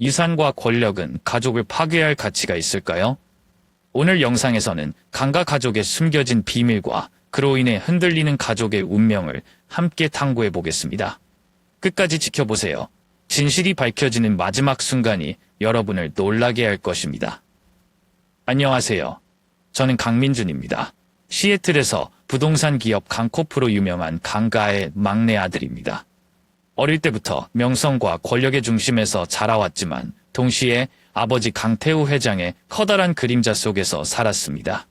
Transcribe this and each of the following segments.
유산과 권력은 가족을 파괴할 가치가 있을까요? 오늘 영상에서는 강가 가족의 숨겨진 비밀과 그로 인해 흔들리는 가족의 운명을 함께 탐구해 보겠습니다. 끝까지 지켜보세요. 진실이 밝혀지는 마지막 순간이 여러분을 놀라게 할 것입니다. 안녕하세요. 저는 강민준입니다. 시애틀에서 부동산 기업 강코프로 유명한 강가의 막내 아들입니다. 어릴 때부터 명성과 권력의 중심에서 자라왔지만 동시에 아버지 강태우 회장의 커다란 그림자 속에서 살았습니다.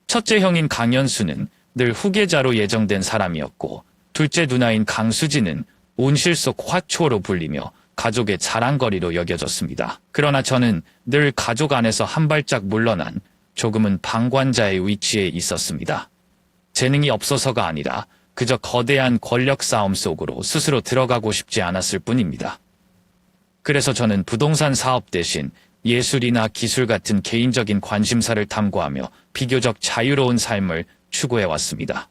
첫째 형인 강현수는 늘 후계자로 예정된 사람이었고 둘째 누나인 강수지는 온실 속 화초로 불리며 가족의 자랑거리로 여겨졌습니다. 그러나 저는 늘 가족 안에서 한 발짝 물러난 조금은 방관자의 위치에 있었습니다. 재능이 없어서가 아니라 그저 거대한 권력 싸움 속으로 스스로 들어가고 싶지 않았을 뿐입니다. 그래서 저는 부동산 사업 대신 예술이나 기술 같은 개인적인 관심사를 탐구하며 비교적 자유로운 삶을 추구해왔습니다.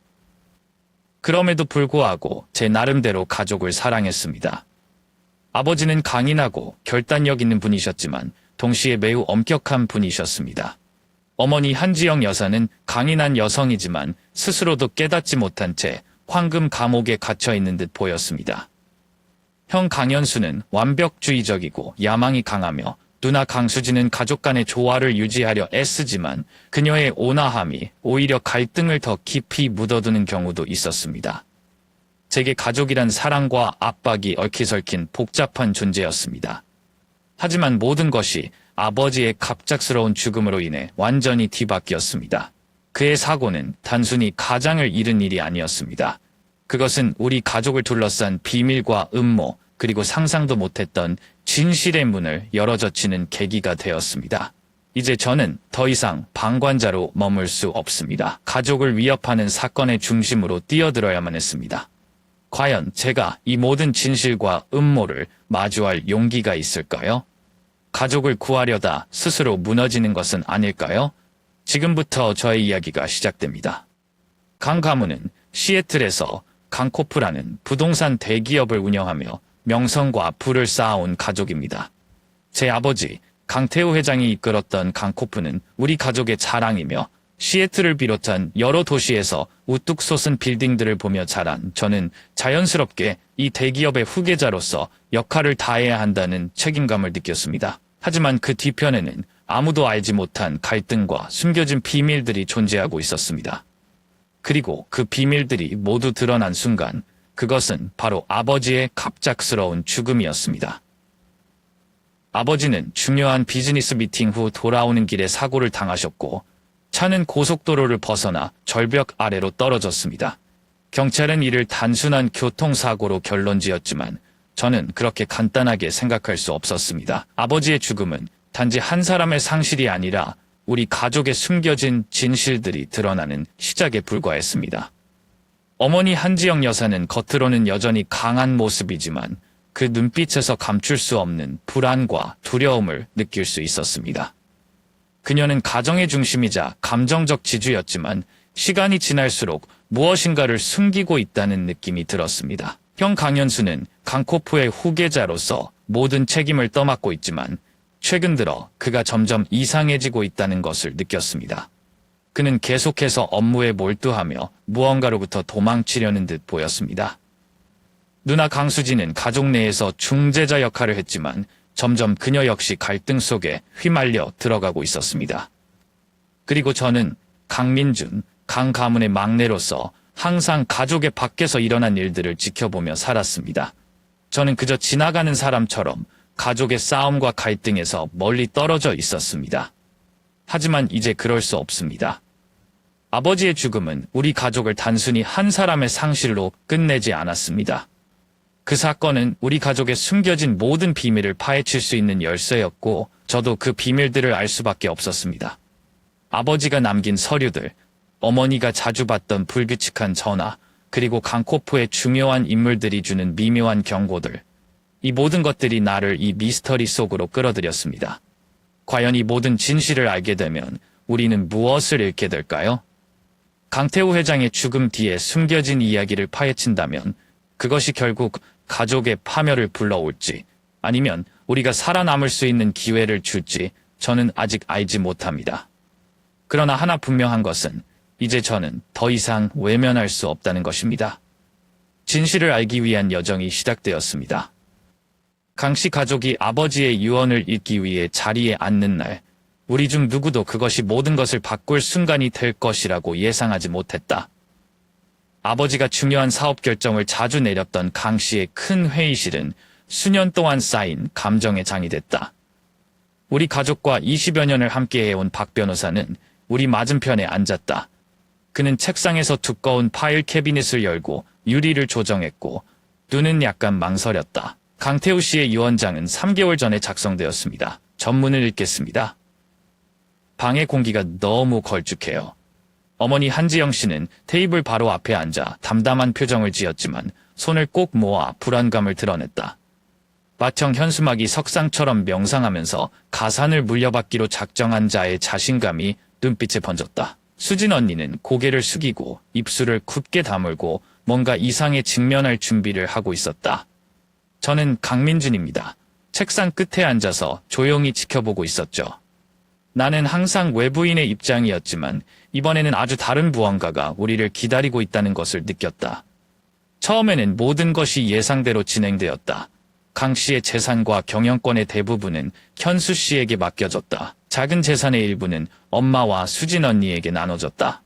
그럼에도 불구하고 제 나름대로 가족을 사랑했습니다. 아버지는 강인하고 결단력 있는 분이셨지만 동시에 매우 엄격한 분이셨습니다. 어머니 한지영 여사는 강인한 여성이지만 스스로도 깨닫지 못한 채 황금 감옥에 갇혀있는 듯 보였습니다. 형 강현수는 완벽주의적이고 야망이 강하며 누나 강수지는 가족 간의 조화를 유지하려 애쓰지만 그녀의 온화함이 오히려 갈등을 더 깊이 묻어두는 경우도 있었습니다. 제게 가족이란 사랑과 압박이 얽히설킨 복잡한 존재였습니다. 하지만 모든 것이 아버지의 갑작스러운 죽음으로 인해 완전히 뒤바뀌었습니다. 그의 사고는 단순히 가장을 잃은 일이 아니었습니다. 그것은 우리 가족을 둘러싼 비밀과 음모, 그리고 상상도 못했던 진실의 문을 열어젖히는 계기가 되었습니다. 이제 저는 더 이상 방관자로 머물 수 없습니다. 가족을 위협하는 사건의 중심으로 뛰어들어야만 했습니다. 과연 제가 이 모든 진실과 음모를 마주할 용기가 있을까요? 가족을 구하려다 스스로 무너지는 것은 아닐까요? 지금부터 저의 이야기가 시작됩니다. 강 가문은 시애틀에서 강코프라는 부동산 대기업을 운영하며 명성과 부를 쌓아온 가족입니다. 제 아버지 강태우 회장이 이끌었던 강코프는 우리 가족의 자랑이며 시애틀을 비롯한 여러 도시에서 우뚝 솟은 빌딩들을 보며 자란 저는 자연스럽게 이 대기업의 후계자로서 역할을 다해야 한다는 책임감을 느꼈습니다. 하지만 그 뒤편에는 아무도 알지 못한 갈등과 숨겨진 비밀들이 존재하고 있었습니다. 그리고 그 비밀들이 모두 드러난 순간 그것은 바로 아버지의 갑작스러운 죽음이었습니다. 아버지는 중요한 비즈니스 미팅 후 돌아오는 길에 사고를 당하셨고 차는 고속도로를 벗어나 절벽 아래로 떨어졌습니다. 경찰은 이를 단순한 교통사고로 결론지었지만 저는 그렇게 간단하게 생각할 수 없었습니다. 아버지의 죽음은 단지 한 사람의 상실이 아니라 우리 가족의 숨겨진 진실들이 드러나는 시작에 불과했습니다. 어머니 한지영 여사는 겉으로는 여전히 강한 모습이지만 그 눈빛에서 감출 수 없는 불안과 두려움을 느낄 수 있었습니다. 그녀는 가정의 중심이자 감정적 지주였지만 시간이 지날수록 무엇인가를 숨기고 있다는 느낌이 들었습니다. 형 강현수는 강코프의 후계자로서 모든 책임을 떠맡고 있지만 최근 들어 그가 점점 이상해지고 있다는 것을 느꼈습니다. 그는 계속해서 업무에 몰두하며 무언가로부터 도망치려는 듯 보였습니다. 누나 강수지는 가족 내에서 중재자 역할을 했지만 점점 그녀 역시 갈등 속에 휘말려 들어가고 있었습니다. 그리고 저는 강민준, 강 가문의 막내로서 항상 가족의 밖에서 일어난 일들을 지켜보며 살았습니다. 저는 그저 지나가는 사람처럼 가족의 싸움과 갈등에서 멀리 떨어져 있었습니다. 하지만 이제 그럴 수 없습니다. 아버지의 죽음은 우리 가족을 단순히 한 사람의 상실로 끝내지 않았습니다. 그 사건은 우리 가족의 숨겨진 모든 비밀을 파헤칠 수 있는 열쇠였고 저도 그 비밀들을 알 수밖에 없었습니다. 아버지가 남긴 서류들, 어머니가 자주 받던 불규칙한 전화, 그리고 강코프의 중요한 인물들이 주는 미묘한 경고들. 이 모든 것들이 나를 이 미스터리 속으로 끌어들였습니다. 과연 이 모든 진실을 알게 되면 우리는 무엇을 잃게 될까요? 강태우 회장의 죽음 뒤에 숨겨진 이야기를 파헤친다면 그것이 결국 가족의 파멸을 불러올지 아니면 우리가 살아남을 수 있는 기회를 줄지 저는 아직 알지 못합니다. 그러나 하나 분명한 것은 이제 저는 더 이상 외면할 수 없다는 것입니다. 진실을 알기 위한 여정이 시작되었습니다. 강씨 가족이 아버지의 유언을 읽기 위해 자리에 앉는 날, 우리 중 누구도 그것이 모든 것을 바꿀 순간이 될 것이라고 예상하지 못했다. 아버지가 중요한 사업 결정을 자주 내렸던 강씨의 큰 회의실은 수년 동안 쌓인 감정의 장이 됐다. 우리 가족과 20여 년을 함께해온 박 변호사는 우리 맞은편에 앉았다. 그는 책상에서 두꺼운 파일 캐비닛을 열고 유리를 조정했고 눈은 약간 망설였다. 강태우 씨의 유언장은 3개월 전에 작성되었습니다. 전문을 읽겠습니다. 방의 공기가 너무 걸쭉해요. 어머니 한지영 씨는 테이블 바로 앞에 앉아 담담한 표정을 지었지만 손을 꼭 모아 불안감을 드러냈다. 맏형 현수막이 석상처럼 명상하면서 가산을 물려받기로 작정한 자의 자신감이 눈빛에 번졌다. 수진 언니는 고개를 숙이고 입술을 굳게 다물고 뭔가 이상에 직면할 준비를 하고 있었다. 저는 강민준입니다. 책상 끝에 앉아서 조용히 지켜보고 있었죠. 나는 항상 외부인의 입장이었지만 이번에는 아주 다른 무언가가 우리를 기다리고 있다는 것을 느꼈다. 처음에는 모든 것이 예상대로 진행되었다. 강 씨의 재산과 경영권의 대부분은 현수 씨에게 맡겨졌다. 작은 재산의 일부는 엄마와 수진 언니에게 나눠졌다.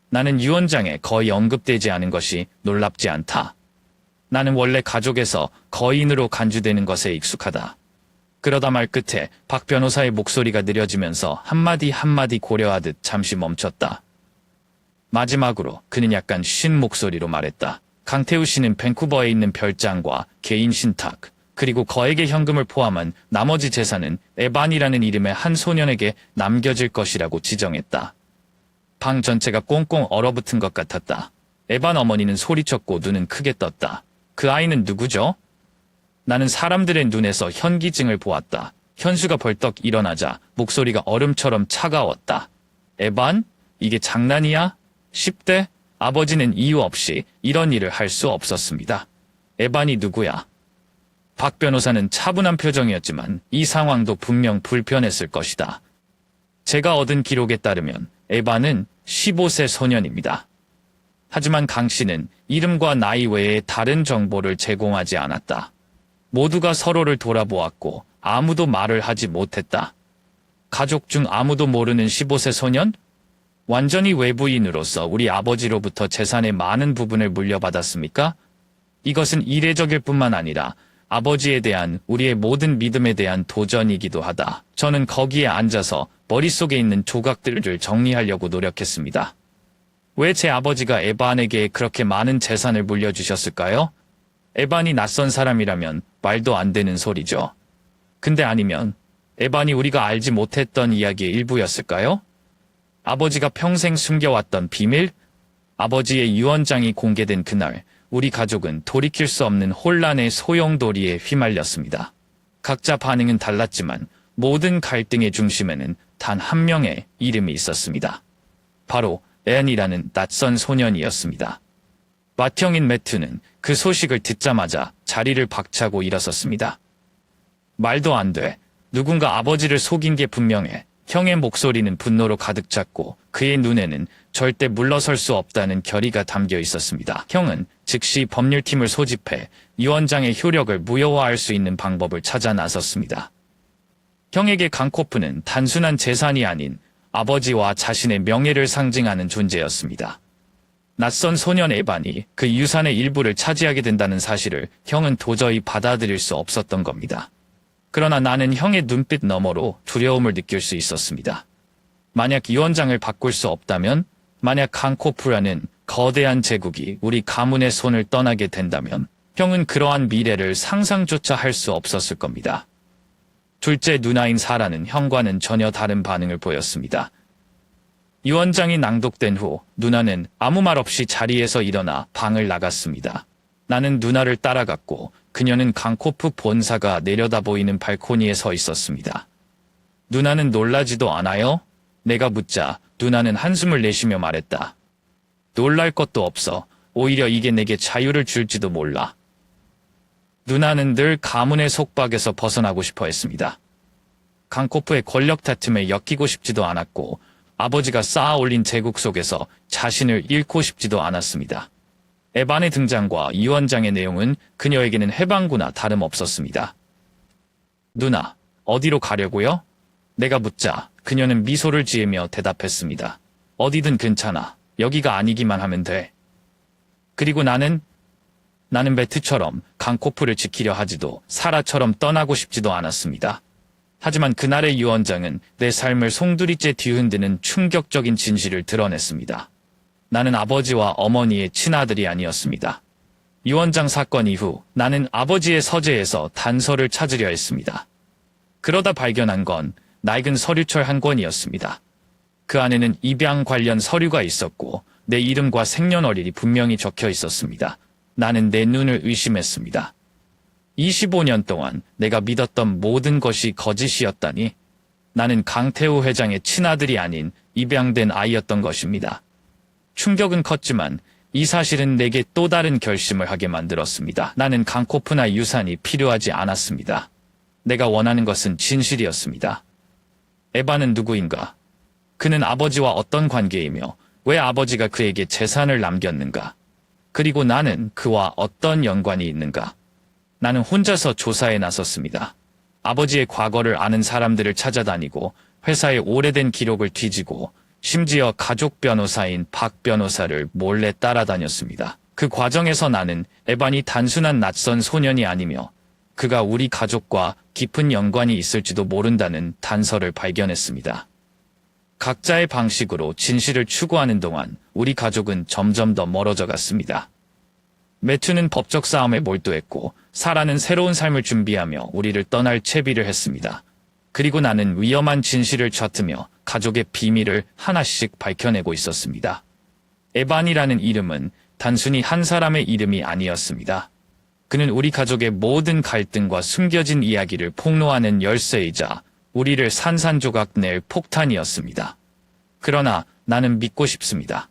나는 유언장에 거의 언급되지 않은 것이 놀랍지 않다. 나는 원래 가족에서 거인으로 간주되는 것에 익숙하다. 그러다 말 끝에 박 변호사의 목소리가 느려지면서 한마디 한마디 고려하듯 잠시 멈췄다. 마지막으로 그는 약간 쉰 목소리로 말했다. 강태우 씨는 밴쿠버에 있는 별장과 개인 신탁, 그리고 거액의 현금을 포함한 나머지 재산은 에반이라는 이름의 한 소년에게 남겨질 것이라고 지정했다. 방 전체가 꽁꽁 얼어붙은 것 같았다. 에반 어머니는 소리쳤고 눈은 크게 떴다. 그 아이는 누구죠? 나는 사람들의 눈에서 현기증을 보았다. 현수가 벌떡 일어나자 목소리가 얼음처럼 차가웠다. 에반? 이게 장난이야? 10대? 아버지는 이유 없이 이런 일을 할 수 없었습니다. 에반이 누구야? 박 변호사는 차분한 표정이었지만 이 상황도 분명 불편했을 것이다. 제가 얻은 기록에 따르면 에반은 15세 소년입니다. 하지만 강 씨는 이름과 나이 외에 다른 정보를 제공하지 않았다. 모두가 서로를 돌아보았고 아무도 말을 하지 못했다. 가족 중 아무도 모르는 15세 소년? 완전히 외부인으로서 우리 아버지로부터 재산의 많은 부분을 물려받았습니까? 이것은 이례적일 뿐만 아니라 아버지에 대한 우리의 모든 믿음에 대한 도전이기도 하다. 저는 거기에 앉아서 머릿속에 있는 조각들을 정리하려고 노력했습니다. 왜 제 아버지가 에반에게 그렇게 많은 재산을 물려주셨을까요? 에반이 낯선 사람이라면 말도 안 되는 소리죠. 근데 아니면 에반이 우리가 알지 못했던 이야기의 일부였을까요? 아버지가 평생 숨겨왔던 비밀? 아버지의 유언장이 공개된 그날, 우리 가족은 돌이킬 수 없는 혼란의 소용돌이에 휘말렸습니다. 각자 반응은 달랐지만 모든 갈등의 중심에는 단 한 명의 이름이 있었습니다. 바로 앤이라는 낯선 소년이었습니다. 맏형인 매튜는 그 소식을 듣자마자 자리를 박차고 일어섰습니다. 말도 안 돼. 누군가 아버지를 속인 게 분명해. 형의 목소리는 분노로 가득 찼고 그의 눈에는 절대 물러설 수 없다는 결의가 담겨 있었습니다. 형은 즉시 법률팀을 소집해 유언장의 효력을 무효화할 수 있는 방법을 찾아 나섰습니다. 형에게 강코프는 단순한 재산이 아닌 아버지와 자신의 명예를 상징하는 존재였습니다. 낯선 소년 에반이 그 유산의 일부를 차지하게 된다는 사실을 형은 도저히 받아들일 수 없었던 겁니다. 그러나 나는 형의 눈빛 너머로 두려움을 느낄 수 있었습니다. 만약 유언장을 바꿀 수 없다면, 만약 강코프라는 거대한 제국이 우리 가문의 손을 떠나게 된다면 형은 그러한 미래를 상상조차 할 수 없었을 겁니다. 둘째 누나인 사라는 형과는 전혀 다른 반응을 보였습니다. 유언장이 낭독된 후 누나는 아무 말 없이 자리에서 일어나 방을 나갔습니다. 나는 누나를 따라갔고 그녀는 강코프 본사가 내려다 보이는 발코니에 서 있었습니다. 누나는 놀라지도 않아요? 내가 묻자 누나는 한숨을 내쉬며 말했다. 놀랄 것도 없어. 오히려 이게 내게 자유를 줄지도 몰라. 누나는 늘 가문의 속박에서 벗어나고 싶어 했습니다. 강코프의 권력 다툼에 엮이고 싶지도 않았고 아버지가 쌓아 올린 제국 속에서 자신을 잃고 싶지도 않았습니다. 에반의 등장과 이 원장의 내용은 그녀에게는 해방구나 다름없었습니다. 누나, 어디로 가려고요? 내가 묻자 그녀는 미소를 지으며 대답했습니다. 어디든 괜찮아. 여기가 아니기만 하면 돼. 그리고 나는 베트처럼 강코프를 지키려 하지도 사라처럼 떠나고 싶지도 않았습니다. 하지만 그날의 유원장은 내 삶을 송두리째 뒤흔드는 충격적인 진실을 드러냈습니다. 나는 아버지와 어머니의 친아들이 아니었습니다. 유원장 사건 이후 나는 아버지의 서재에서 단서를 찾으려 했습니다. 그러다 발견한 건 낡은 서류철 한 권이었습니다. 그 안에는 입양 관련 서류가 있었고 내 이름과 생년월일이 분명히 적혀 있었습니다. 나는 내 눈을 의심했습니다. 25년 동안 내가 믿었던 모든 것이 거짓이었다니 나는 강태우 회장의 친아들이 아닌 입양된 아이였던 것입니다. 충격은 컸지만 이 사실은 내게 또 다른 결심을 하게 만들었습니다. 나는 강코프나 유산이 필요하지 않았습니다. 내가 원하는 것은 진실이었습니다. 에바는 누구인가? 그는 아버지와 어떤 관계이며 왜 아버지가 그에게 재산을 남겼는가? 그리고 나는 그와 어떤 연관이 있는가? 나는 혼자서 조사에 나섰습니다. 아버지의 과거를 아는 사람들을 찾아다니고 회사의 오래된 기록을 뒤지고 심지어 가족 변호사인 박 변호사를 몰래 따라다녔습니다. 그 과정에서 나는 에반이 단순한 낯선 소년이 아니며 그가 우리 가족과 깊은 연관이 있을지도 모른다는 단서를 발견했습니다. 각자의 방식으로 진실을 추구하는 동안 우리 가족은 점점 더 멀어져 갔습니다. 매튜는 법적 싸움에 몰두했고 사라는 새로운 삶을 준비하며 우리를 떠날 채비를 했습니다. 그리고 나는 위험한 진실을 젖으며 가족의 비밀을 하나씩 밝혀내고 있었습니다. 에반이라는 이름은 단순히 한 사람의 이름이 아니었습니다. 그는 우리 가족의 모든 갈등과 숨겨진 이야기를 폭로하는 열쇠이자 우리를 산산조각 낼 폭탄이었습니다. 그러나 나는 믿고 싶습니다.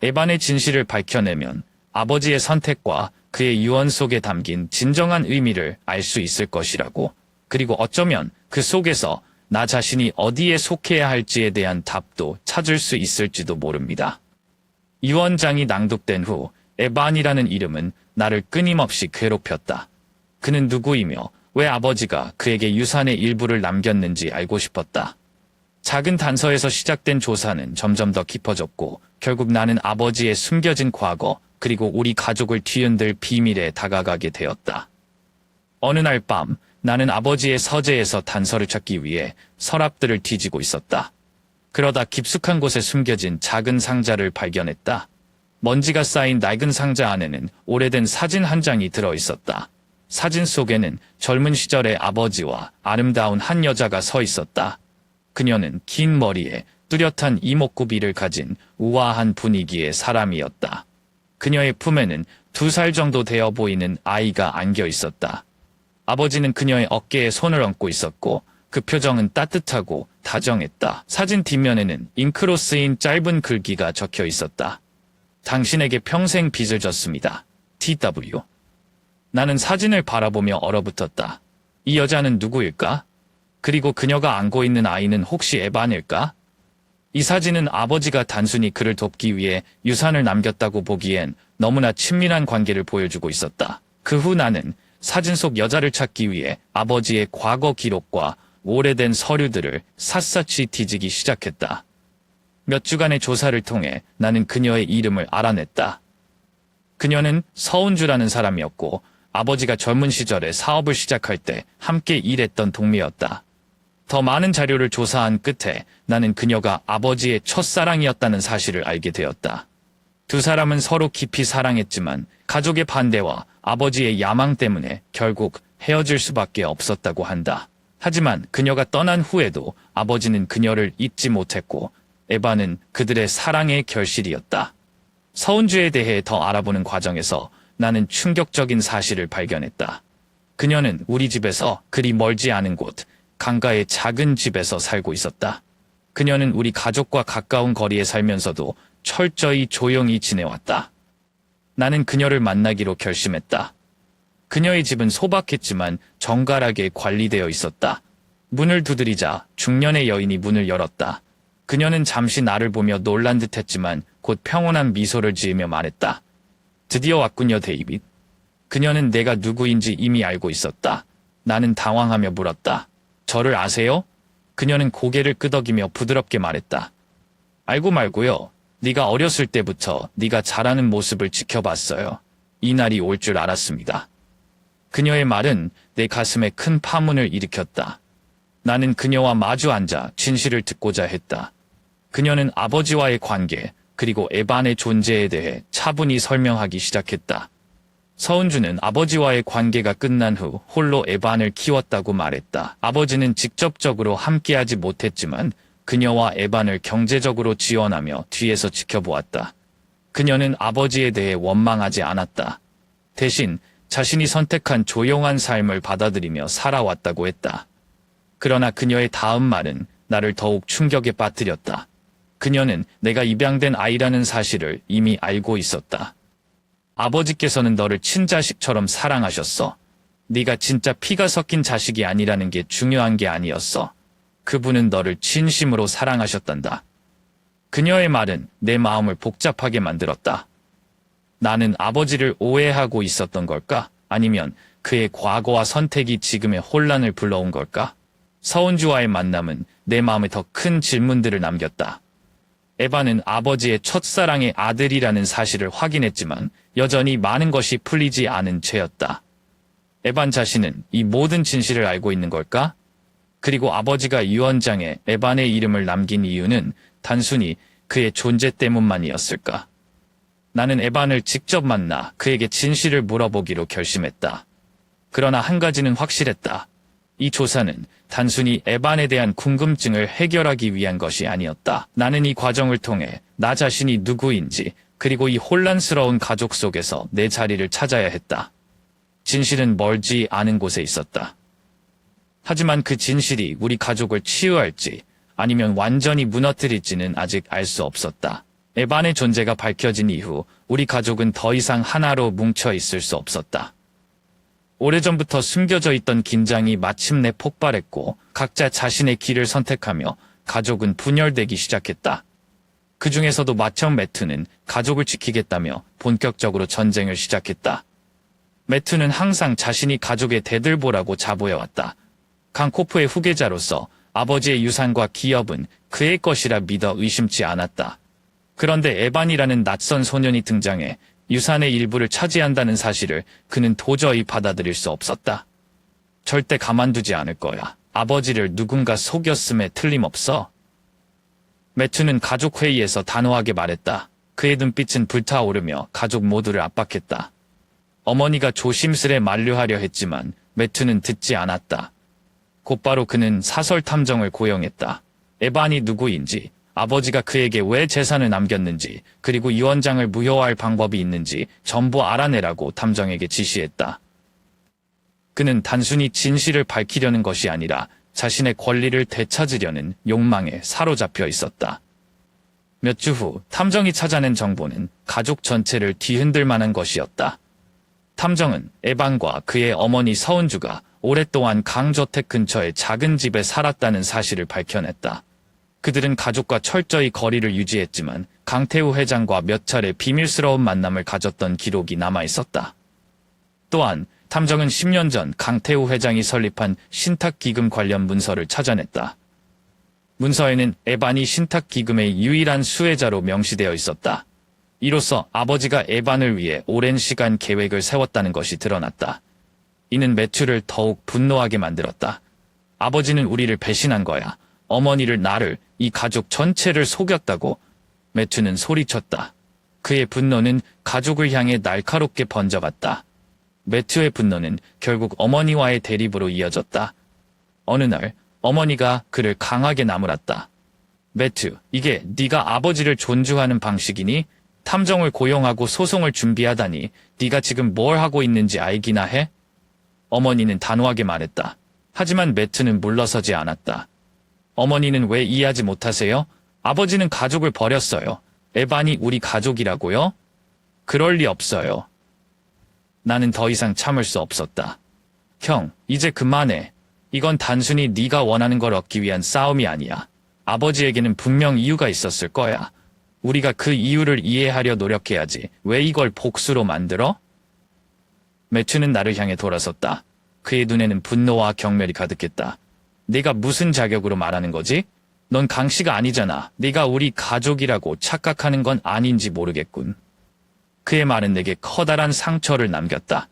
에반의 진실을 밝혀내면 아버지의 선택과 그의 유언 속에 담긴 진정한 의미를 알 수 있을 것이라고, 그리고 어쩌면 그 속에서 나 자신이 어디에 속해야 할지에 대한 답도 찾을 수 있을지도 모릅니다. 유언장이 낭독된 후 에반이라는 이름은 나를 끊임없이 괴롭혔다. 그는 누구이며 왜 아버지가 그에게 유산의 일부를 남겼는지 알고 싶었다. 작은 단서에서 시작된 조사는 점점 더 깊어졌고 결국 나는 아버지의 숨겨진 과거 그리고 우리 가족을 뒤흔들 비밀에 다가가게 되었다. 어느 날 밤 나는 아버지의 서재에서 단서를 찾기 위해 서랍들을 뒤지고 있었다. 그러다 깊숙한 곳에 숨겨진 작은 상자를 발견했다. 먼지가 쌓인 낡은 상자 안에는 오래된 사진 한 장이 들어 있었다. 사진 속에는 젊은 시절의 아버지와 아름다운 한 여자가 서 있었다. 그녀는 긴 머리에 뚜렷한 이목구비를 가진 우아한 분위기의 사람이었다. 그녀의 품에는 2살 정도 되어 보이는 아이가 안겨 있었다. 아버지는 그녀의 어깨에 손을 얹고 있었고 그 표정은 따뜻하고 다정했다. 사진 뒷면에는 잉크로 쓰인 짧은 글귀가 적혀 있었다. 당신에게 평생 빚을 졌습니다. TW. 나는 사진을 바라보며 얼어붙었다. 이 여자는 누구일까? 그리고 그녀가 안고 있는 아이는 혹시 에반일까? 이 사진은 아버지가 단순히 그를 돕기 위해 유산을 남겼다고 보기엔 너무나 친밀한 관계를 보여주고 있었다. 그 후 나는 사진 속 여자를 찾기 위해 아버지의 과거 기록과 오래된 서류들을 샅샅이 뒤지기 시작했다. 몇 주간의 조사를 통해 나는 그녀의 이름을 알아냈다. 그녀는 서운주라는 사람이었고 아버지가 젊은 시절에 사업을 시작할 때 함께 일했던 동료였다. 더 많은 자료를 조사한 끝에 나는 그녀가 아버지의 첫사랑이었다는 사실을 알게 되었다. 두 사람은 서로 깊이 사랑했지만 가족의 반대와 아버지의 야망 때문에 결국 헤어질 수밖에 없었다고 한다. 하지만 그녀가 떠난 후에도 아버지는 그녀를 잊지 못했고 에바는 그들의 사랑의 결실이었다. 서운주에 대해 더 알아보는 과정에서 나는 충격적인 사실을 발견했다. 그녀는 우리 집에서 그리 멀지 않은 곳, 강가의 작은 집에서 살고 있었다. 그녀는 우리 가족과 가까운 거리에 살면서도 철저히 조용히 지내왔다. 나는 그녀를 만나기로 결심했다. 그녀의 집은 소박했지만 정갈하게 관리되어 있었다. 문을 두드리자 중년의 여인이 문을 열었다. 그녀는 잠시 나를 보며 놀란 듯했지만 곧 평온한 미소를 지으며 말했다. 드디어 왔군요, 데이빗. 그녀는 내가 누구인지 이미 알고 있었다. 나는 당황하며 물었다. 저를 아세요? 그녀는 고개를 끄덕이며 부드럽게 말했다. 알고 말고요. 네가 어렸을 때부터 네가 자라는 모습을 지켜봤어요. 이 날이 올 줄 알았습니다. 그녀의 말은 내 가슴에 큰 파문을 일으켰다. 나는 그녀와 마주 앉아 진실을 듣고자 했다. 그녀는 아버지와의 관계, 그리고 에반의 존재에 대해 차분히 설명하기 시작했다. 서은주는 아버지와의 관계가 끝난 후 홀로 에반을 키웠다고 말했다. 아버지는 직접적으로 함께하지 못했지만 그녀와 에반을 경제적으로 지원하며 뒤에서 지켜보았다. 그녀는 아버지에 대해 원망하지 않았다. 대신 자신이 선택한 조용한 삶을 받아들이며 살아왔다고 했다. 그러나 그녀의 다음 말은 나를 더욱 충격에 빠뜨렸다. 그녀는 내가 입양된 아이라는 사실을 이미 알고 있었다. 아버지께서는 너를 친자식처럼 사랑하셨어. 네가 진짜 피가 섞인 자식이 아니라는 게 중요한 게 아니었어. 그분은 너를 진심으로 사랑하셨단다. 그녀의 말은 내 마음을 복잡하게 만들었다. 나는 아버지를 오해하고 있었던 걸까? 아니면 그의 과거와 선택이 지금의 혼란을 불러온 걸까? 서은주와의 만남은 내 마음에 더 큰 질문들을 남겼다. 에반은 아버지의 첫사랑의 아들이라는 사실을 확인했지만 여전히 많은 것이 풀리지 않은 채였다. 에반 자신은 이 모든 진실을 알고 있는 걸까? 그리고 아버지가 유언장에 에반의 이름을 남긴 이유는 단순히 그의 존재 때문만이었을까? 나는 에반을 직접 만나 그에게 진실을 물어보기로 결심했다. 그러나 한 가지는 확실했다. 이 조사는 단순히 에반에 대한 궁금증을 해결하기 위한 것이 아니었다. 나는 이 과정을 통해 나 자신이 누구인지, 그리고 이 혼란스러운 가족 속에서 내 자리를 찾아야 했다. 진실은 멀지 않은 곳에 있었다. 하지만 그 진실이 우리 가족을 치유할지 아니면 완전히 무너뜨릴지는 아직 알 수 없었다. 에반의 존재가 밝혀진 이후 우리 가족은 더 이상 하나로 뭉쳐 있을 수 없었다. 오래전부터 숨겨져 있던 긴장이 마침내 폭발했고 각자 자신의 길을 선택하며 가족은 분열되기 시작했다. 그 중에서도 맏형 매튜는 가족을 지키겠다며 본격적으로 전쟁을 시작했다. 매튜는 항상 자신이 가족의 대들보라고 자부해왔다. 강코프의 후계자로서 아버지의 유산과 기업은 그의 것이라 믿어 의심치 않았다. 그런데 에반이라는 낯선 소년이 등장해 유산의 일부를 차지한다는 사실을 그는 도저히 받아들일 수 없었다. 절대 가만두지 않을 거야. 아버지를 누군가 속였음에 틀림없어. 매튜는 가족 회의에서 단호하게 말했다. 그의 눈빛은 불타오르며 가족 모두를 압박했다. 어머니가 조심스레 만류하려 했지만 매튜는 듣지 않았다. 곧바로 그는 사설 탐정을 고용했다. 에반이 누구인지, 아버지가 그에게 왜 재산을 남겼는지, 그리고 유언장을 무효화할 방법이 있는지 전부 알아내라고 탐정에게 지시했다. 그는 단순히 진실을 밝히려는 것이 아니라 자신의 권리를 되찾으려는 욕망에 사로잡혀 있었다. 몇 주 후 탐정이 찾아낸 정보는 가족 전체를 뒤흔들 만한 것이었다. 탐정은 에반과 그의 어머니 서은주가 오랫동안 강저택 근처의 작은 집에 살았다는 사실을 밝혀냈다. 그들은 가족과 철저히 거리를 유지했지만 강태우 회장과 몇 차례 비밀스러운 만남을 가졌던 기록이 남아있었다. 또한 탐정은 10년 전 강태우 회장이 설립한 신탁기금 관련 문서를 찾아냈다. 문서에는 에반이 신탁기금의 유일한 수혜자로 명시되어 있었다. 이로써 아버지가 에반을 위해 오랜 시간 계획을 세웠다는 것이 드러났다. 이는 매튜를 더욱 분노하게 만들었다. 아버지는 우리를 배신한 거야. 어머니를, 나를, 이 가족 전체를 속였다고. 매튜는 소리쳤다. 그의 분노는 가족을 향해 날카롭게 번져갔다. 매튜의 분노는 결국 어머니와의 대립으로 이어졌다. 어느 날 어머니가 그를 강하게 나무랐다. 매튜, 이게 네가 아버지를 존중하는 방식이니? 탐정을 고용하고 소송을 준비하다니 네가 지금 뭘 하고 있는지 알기나 해? 어머니는 단호하게 말했다. 하지만 매튜는 물러서지 않았다. 어머니는 왜 이해하지 못하세요? 아버지는 가족을 버렸어요. 에반이 우리 가족이라고요? 그럴 리 없어요. 나는 더 이상 참을 수 없었다. 형, 이제 그만해. 이건 단순히 네가 원하는 걸 얻기 위한 싸움이 아니야. 아버지에게는 분명 이유가 있었을 거야. 우리가 그 이유를 이해하려 노력해야지. 왜 이걸 복수로 만들어? 매튜는 나를 향해 돌아섰다. 그의 눈에는 분노와 경멸이 가득했다. 네가 무슨 자격으로 말하는 거지? 넌 강씨가 아니잖아. 네가 우리 가족이라고 착각하는 건 아닌지 모르겠군. 그의 말은 내게 커다란 상처를 남겼다.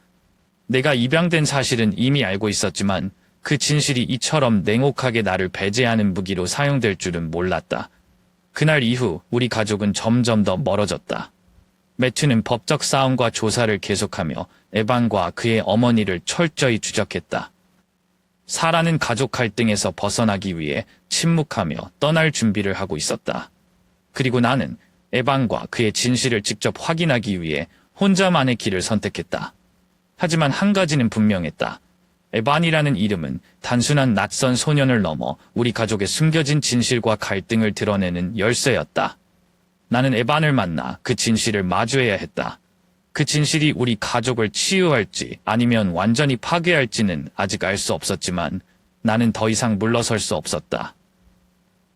내가 입양된 사실은 이미 알고 있었지만 그 진실이 이처럼 냉혹하게 나를 배제하는 무기로 사용될 줄은 몰랐다. 그날 이후 우리 가족은 점점 더 멀어졌다. 매튜는 법적 싸움과 조사를 계속하며 에반과 그의 어머니를 철저히 추적했다. 사라는 가족 갈등에서 벗어나기 위해 침묵하며 떠날 준비를 하고 있었다. 그리고 나는 에반과 그의 진실을 직접 확인하기 위해 혼자만의 길을 선택했다. 하지만 한 가지는 분명했다. 에반이라는 이름은 단순한 낯선 소년을 넘어 우리 가족의 숨겨진 진실과 갈등을 드러내는 열쇠였다. 나는 에반을 만나 그 진실을 마주해야 했다. 그 진실이 우리 가족을 치유할지 아니면 완전히 파괴할지는 아직 알 수 없었지만 나는 더 이상 물러설 수 없었다.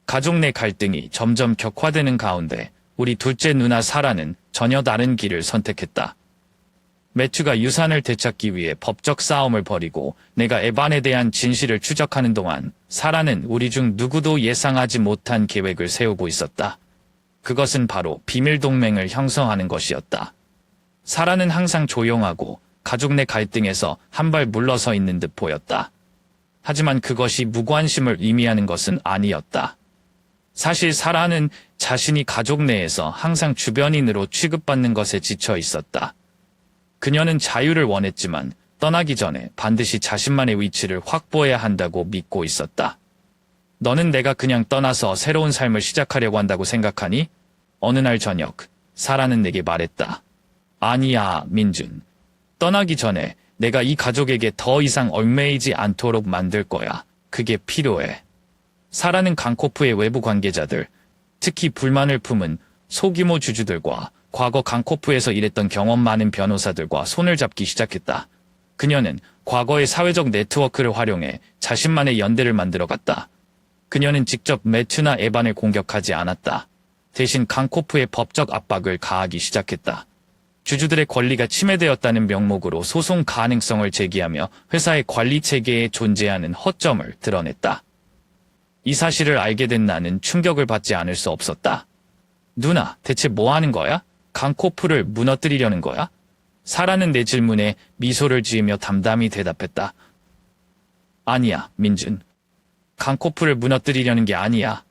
가족 내 갈등이 점점 격화되는 가운데 우리 둘째 누나 사라는 전혀 다른 길을 선택했다. 매튜가 유산을 되찾기 위해 법적 싸움을 벌이고 내가 에반에 대한 진실을 추적하는 동안 사라는 우리 중 누구도 예상하지 못한 계획을 세우고 있었다. 그것은 바로 비밀 동맹을 형성하는 것이었다. 사라는 항상 조용하고 가족 내 갈등에서 한 발 물러서 있는 듯 보였다. 하지만 그것이 무관심을 의미하는 것은 아니었다. 사실 사라는 자신이 가족 내에서 항상 주변인으로 취급받는 것에 지쳐 있었다. 그녀는 자유를 원했지만 떠나기 전에 반드시 자신만의 위치를 확보해야 한다고 믿고 있었다. 너는 내가 그냥 떠나서 새로운 삶을 시작하려고 한다고 생각하니? 어느 날 저녁, 사라는 내게 말했다. 아니야, 민준. 떠나기 전에 내가 이 가족에게 더 이상 얽매이지 않도록 만들 거야. 그게 필요해. 사라는 강코프의 외부 관계자들, 특히 불만을 품은 소규모 주주들과 과거 강코프에서 일했던 경험 많은 변호사들과 손을 잡기 시작했다. 그녀는 과거의 사회적 네트워크를 활용해 자신만의 연대를 만들어갔다. 그녀는 직접 매튜나 에반을 공격하지 않았다. 대신 강코프의 법적 압박을 가하기 시작했다. 주주들의 권리가 침해되었다는 명목으로 소송 가능성을 제기하며 회사의 관리 체계에 존재하는 허점을 드러냈다. 이 사실을 알게 된 나는 충격을 받지 않을 수 없었다. 누나, 대체 뭐 하는 거야? 강코프를 무너뜨리려는 거야? 사라는 내 질문에 미소를 지으며 담담히 대답했다. 아니야, 민준. 강코프를 무너뜨리려는 게 아니야.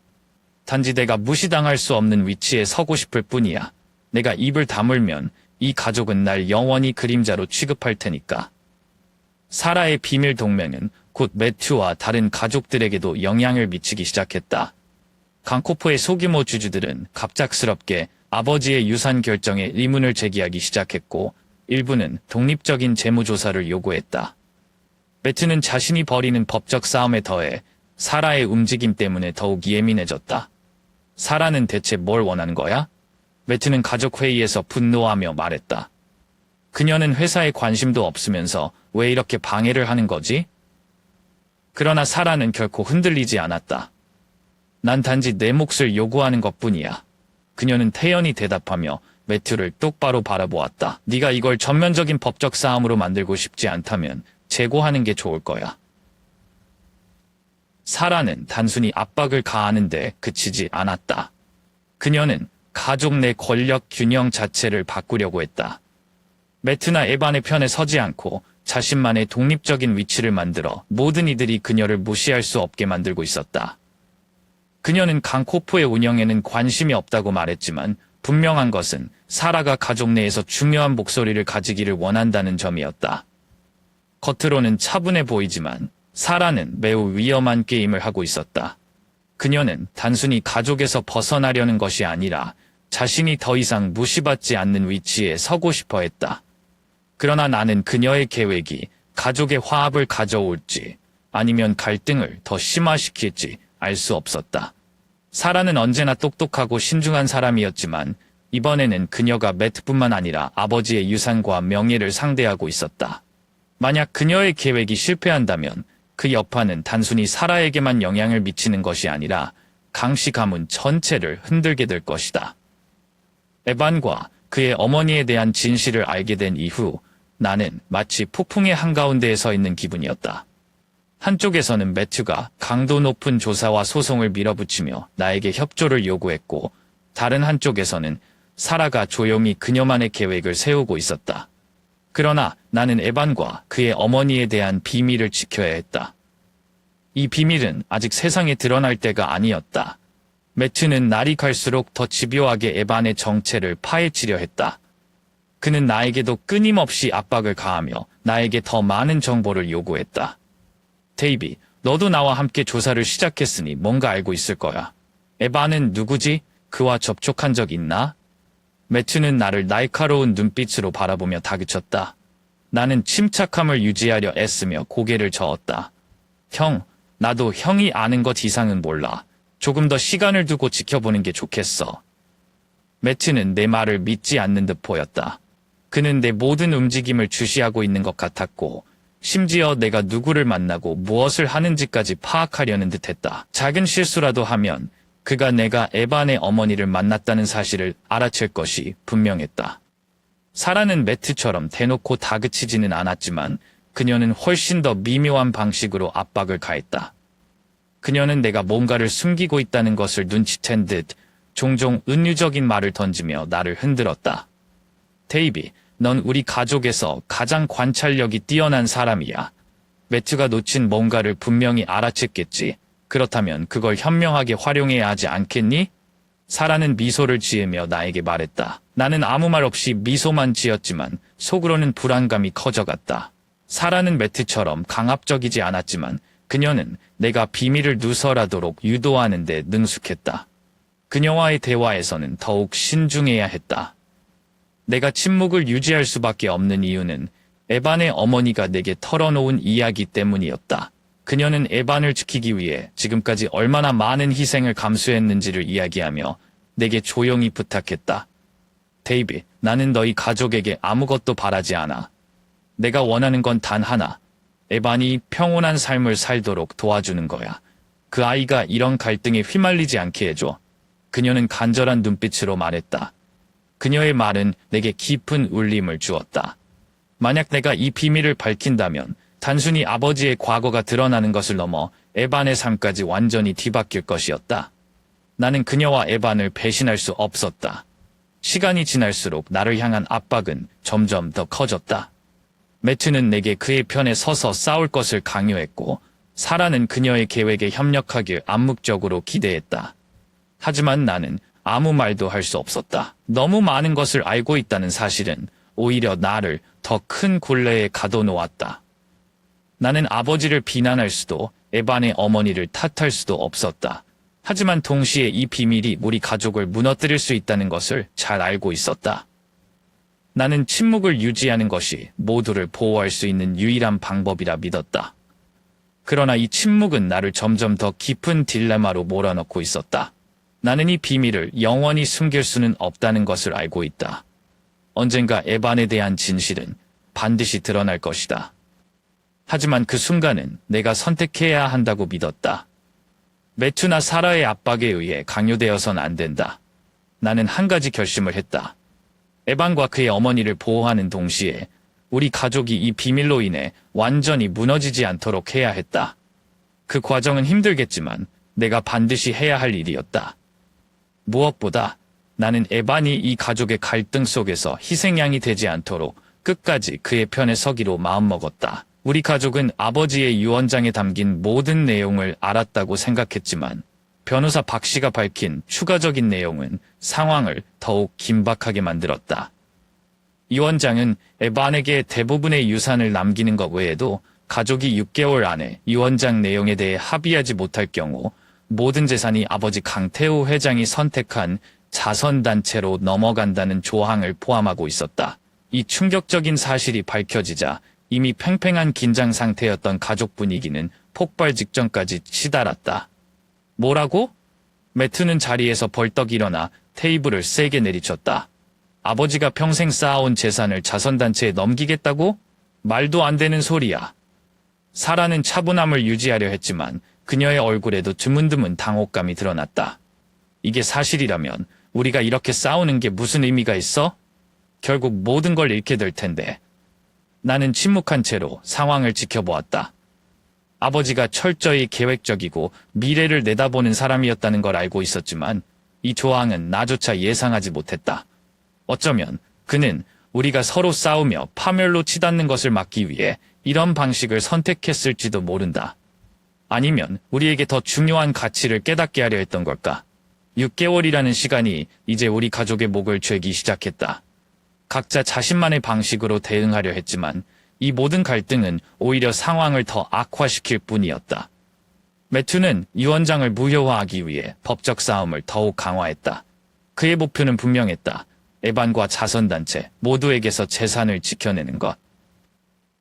단지 내가 무시당할 수 없는 위치에 서고 싶을 뿐이야. 내가 입을 다물면 이 가족은 날 영원히 그림자로 취급할 테니까. 사라의 비밀 동맹은 곧 매튜와 다른 가족들에게도 영향을 미치기 시작했다. 강코프의 소규모 주주들은 갑작스럽게 아버지의 유산 결정에 의문을 제기하기 시작했고 일부는 독립적인 재무조사를 요구했다. 매튜는 자신이 벌이는 법적 싸움에 더해 사라의 움직임 때문에 더욱 예민해졌다. 사라는 대체 뭘 원하는 거야? 매튜는 가족회의에서 분노하며 말했다. 그녀는 회사에 관심도 없으면서 왜 이렇게 방해를 하는 거지? 그러나 사라는 결코 흔들리지 않았다. 난 단지 내 몫을 요구하는 것뿐이야. 그녀는 태연히 대답하며 매튜를 똑바로 바라보았다. 네가 이걸 전면적인 법적 싸움으로 만들고 싶지 않다면 재고하는 게 좋을 거야. 사라는 단순히 압박을 가하는데 그치지 않았다. 그녀는 가족 내 권력 균형 자체를 바꾸려고 했다. 매튜나 에반의 편에 서지 않고 자신만의 독립적인 위치를 만들어 모든 이들이 그녀를 무시할 수 없게 만들고 있었다. 그녀는 강코프의 운영에는 관심이 없다고 말했지만 분명한 것은 사라가 가족 내에서 중요한 목소리를 가지기를 원한다는 점이었다. 겉으로는 차분해 보이지만 사라는 매우 위험한 게임을 하고 있었다. 그녀는 단순히 가족에서 벗어나려는 것이 아니라 자신이 더 이상 무시받지 않는 위치에 서고 싶어 했다. 그러나 나는 그녀의 계획이 가족의 화합을 가져올지 아니면 갈등을 더 심화시킬지 알 수 없었다. 사라는 언제나 똑똑하고 신중한 사람이었지만 이번에는 그녀가 매트뿐만 아니라 아버지의 유산과 명예를 상대하고 있었다. 만약 그녀의 계획이 실패한다면 그 여파는 단순히 사라에게만 영향을 미치는 것이 아니라 강씨 가문 전체를 흔들게 될 것이다. 에반과 그의 어머니에 대한 진실을 알게 된 이후 나는 마치 폭풍의 한가운데에 서 있는 기분이었다. 한쪽에서는 매튜가 강도 높은 조사와 소송을 밀어붙이며 나에게 협조를 요구했고, 다른 한쪽에서는 사라가 조용히 그녀만의 계획을 세우고 있었다. 그러나 나는 에반과 그의 어머니에 대한 비밀을 지켜야 했다. 이 비밀은 아직 세상에 드러날 때가 아니었다. 매튜는 날이 갈수록 더 집요하게 에반의 정체를 파헤치려 했다. 그는 나에게도 끊임없이 압박을 가하며 나에게 더 많은 정보를 요구했다. 데이비, 너도 나와 함께 조사를 시작했으니 뭔가 알고 있을 거야. 에반은 누구지? 그와 접촉한 적 있나? 매튜는 나를 날카로운 눈빛으로 바라보며 다그쳤다. 나는 침착함을 유지하려 애쓰며 고개를 저었다. 형, 나도 형이 아는 것 이상은 몰라. 조금 더 시간을 두고 지켜보는 게 좋겠어. 매튜는 내 말을 믿지 않는 듯 보였다. 그는 내 모든 움직임을 주시하고 있는 것 같았고, 심지어 내가 누구를 만나고 무엇을 하는지까지 파악하려는 듯했다. 작은 실수라도 하면 그가 내가 에반의 어머니를 만났다는 사실을 알아챌 것이 분명했다. 사라는 매트처럼 대놓고 다그치지는 않았지만 그녀는 훨씬 더 미묘한 방식으로 압박을 가했다. 그녀는 내가 뭔가를 숨기고 있다는 것을 눈치챈 듯 종종 은유적인 말을 던지며 나를 흔들었다. 데이비, 넌 우리 가족에서 가장 관찰력이 뛰어난 사람이야. 매튜가 놓친 뭔가를 분명히 알아챘겠지. 그렇다면 그걸 현명하게 활용해야 하지 않겠니? 사라는 미소를 지으며 나에게 말했다. 나는 아무 말 없이 미소만 지었지만 속으로는 불안감이 커져갔다. 사라는 매트처럼 강압적이지 않았지만 그녀는 내가 비밀을 누설하도록 유도하는 데 능숙했다. 그녀와의 대화에서는 더욱 신중해야 했다. 내가 침묵을 유지할 수밖에 없는 이유는 에반의 어머니가 내게 털어놓은 이야기 때문이었다. 그녀는 에반을 지키기 위해 지금까지 얼마나 많은 희생을 감수했는지를 이야기하며 내게 조용히 부탁했다. 데이비, 나는 너희 가족에게 아무것도 바라지 않아. 내가 원하는 건 단 하나. 에반이 평온한 삶을 살도록 도와주는 거야. 그 아이가 이런 갈등에 휘말리지 않게 해줘. 그녀는 간절한 눈빛으로 말했다. 그녀의 말은 내게 깊은 울림을 주었다. 만약 내가 이 비밀을 밝힌다면 단순히 아버지의 과거가 드러나는 것을 넘어 에반의 삶까지 완전히 뒤바뀔 것이었다. 나는 그녀와 에반을 배신할 수 없었다. 시간이 지날수록 나를 향한 압박은 점점 더 커졌다. 매튜는 내게 그의 편에 서서 싸울 것을 강요했고, 사라는 그녀의 계획에 협력하길 암묵적으로 기대했다. 하지만 나는 아무 말도 할 수 없었다. 너무 많은 것을 알고 있다는 사실은 오히려 나를 더 큰 굴레에 가둬놓았다. 나는 아버지를 비난할 수도 에반의 어머니를 탓할 수도 없었다. 하지만 동시에 이 비밀이 우리 가족을 무너뜨릴 수 있다는 것을 잘 알고 있었다. 나는 침묵을 유지하는 것이 모두를 보호할 수 있는 유일한 방법이라 믿었다. 그러나 이 침묵은 나를 점점 더 깊은 딜레마로 몰아넣고 있었다. 나는 이 비밀을 영원히 숨길 수는 없다는 것을 알고 있다. 언젠가 에반에 대한 진실은 반드시 드러날 것이다. 하지만 그 순간은 내가 선택해야 한다고 믿었다. 매튜나 사라의 압박에 의해 강요되어선 안 된다. 나는 한 가지 결심을 했다. 에반과 그의 어머니를 보호하는 동시에 우리 가족이 이 비밀로 인해 완전히 무너지지 않도록 해야 했다. 그 과정은 힘들겠지만 내가 반드시 해야 할 일이었다. 무엇보다 나는 에반이 이 가족의 갈등 속에서 희생양이 되지 않도록 끝까지 그의 편에 서기로 마음먹었다. 우리 가족은 아버지의 유언장에 담긴 모든 내용을 알았다고 생각했지만 변호사 박 씨가 밝힌 추가적인 내용은 상황을 더욱 긴박하게 만들었다. 유언장은 에반에게 대부분의 유산을 남기는 것 외에도 가족이 6개월 안에 유언장 내용에 대해 합의하지 못할 경우 모든 재산이 아버지 강태우 회장이 선택한 자선단체로 넘어간다는 조항을 포함하고 있었다. 이 충격적인 사실이 밝혀지자 이미 팽팽한 긴장 상태였던 가족 분위기는 폭발 직전까지 치달았다. 뭐라고? 매튜는 자리에서 벌떡 일어나 테이블을 세게 내리쳤다. 아버지가 평생 쌓아온 재산을 자선단체에 넘기겠다고? 말도 안 되는 소리야. 사라는 차분함을 유지하려 했지만 그녀의 얼굴에도 드문드문 당혹감이 드러났다. 이게 사실이라면 우리가 이렇게 싸우는 게 무슨 의미가 있어? 결국 모든 걸 잃게 될 텐데. 나는 침묵한 채로 상황을 지켜보았다. 아버지가 철저히 계획적이고 미래를 내다보는 사람이었다는 걸 알고 있었지만 이 조항은 나조차 예상하지 못했다. 어쩌면 그는 우리가 서로 싸우며 파멸로 치닫는 것을 막기 위해 이런 방식을 선택했을지도 모른다. 아니면 우리에게 더 중요한 가치를 깨닫게 하려 했던 걸까? 6개월이라는 시간이 이제 우리 가족의 목을 죄기 시작했다. 각자 자신만의 방식으로 대응하려 했지만 이 모든 갈등은 오히려 상황을 더 악화시킬 뿐이었다. 매튜는 유언장을 무효화하기 위해 법적 싸움을 더욱 강화했다. 그의 목표는 분명했다. 에반과 자선단체 모두에게서 재산을 지켜내는 것.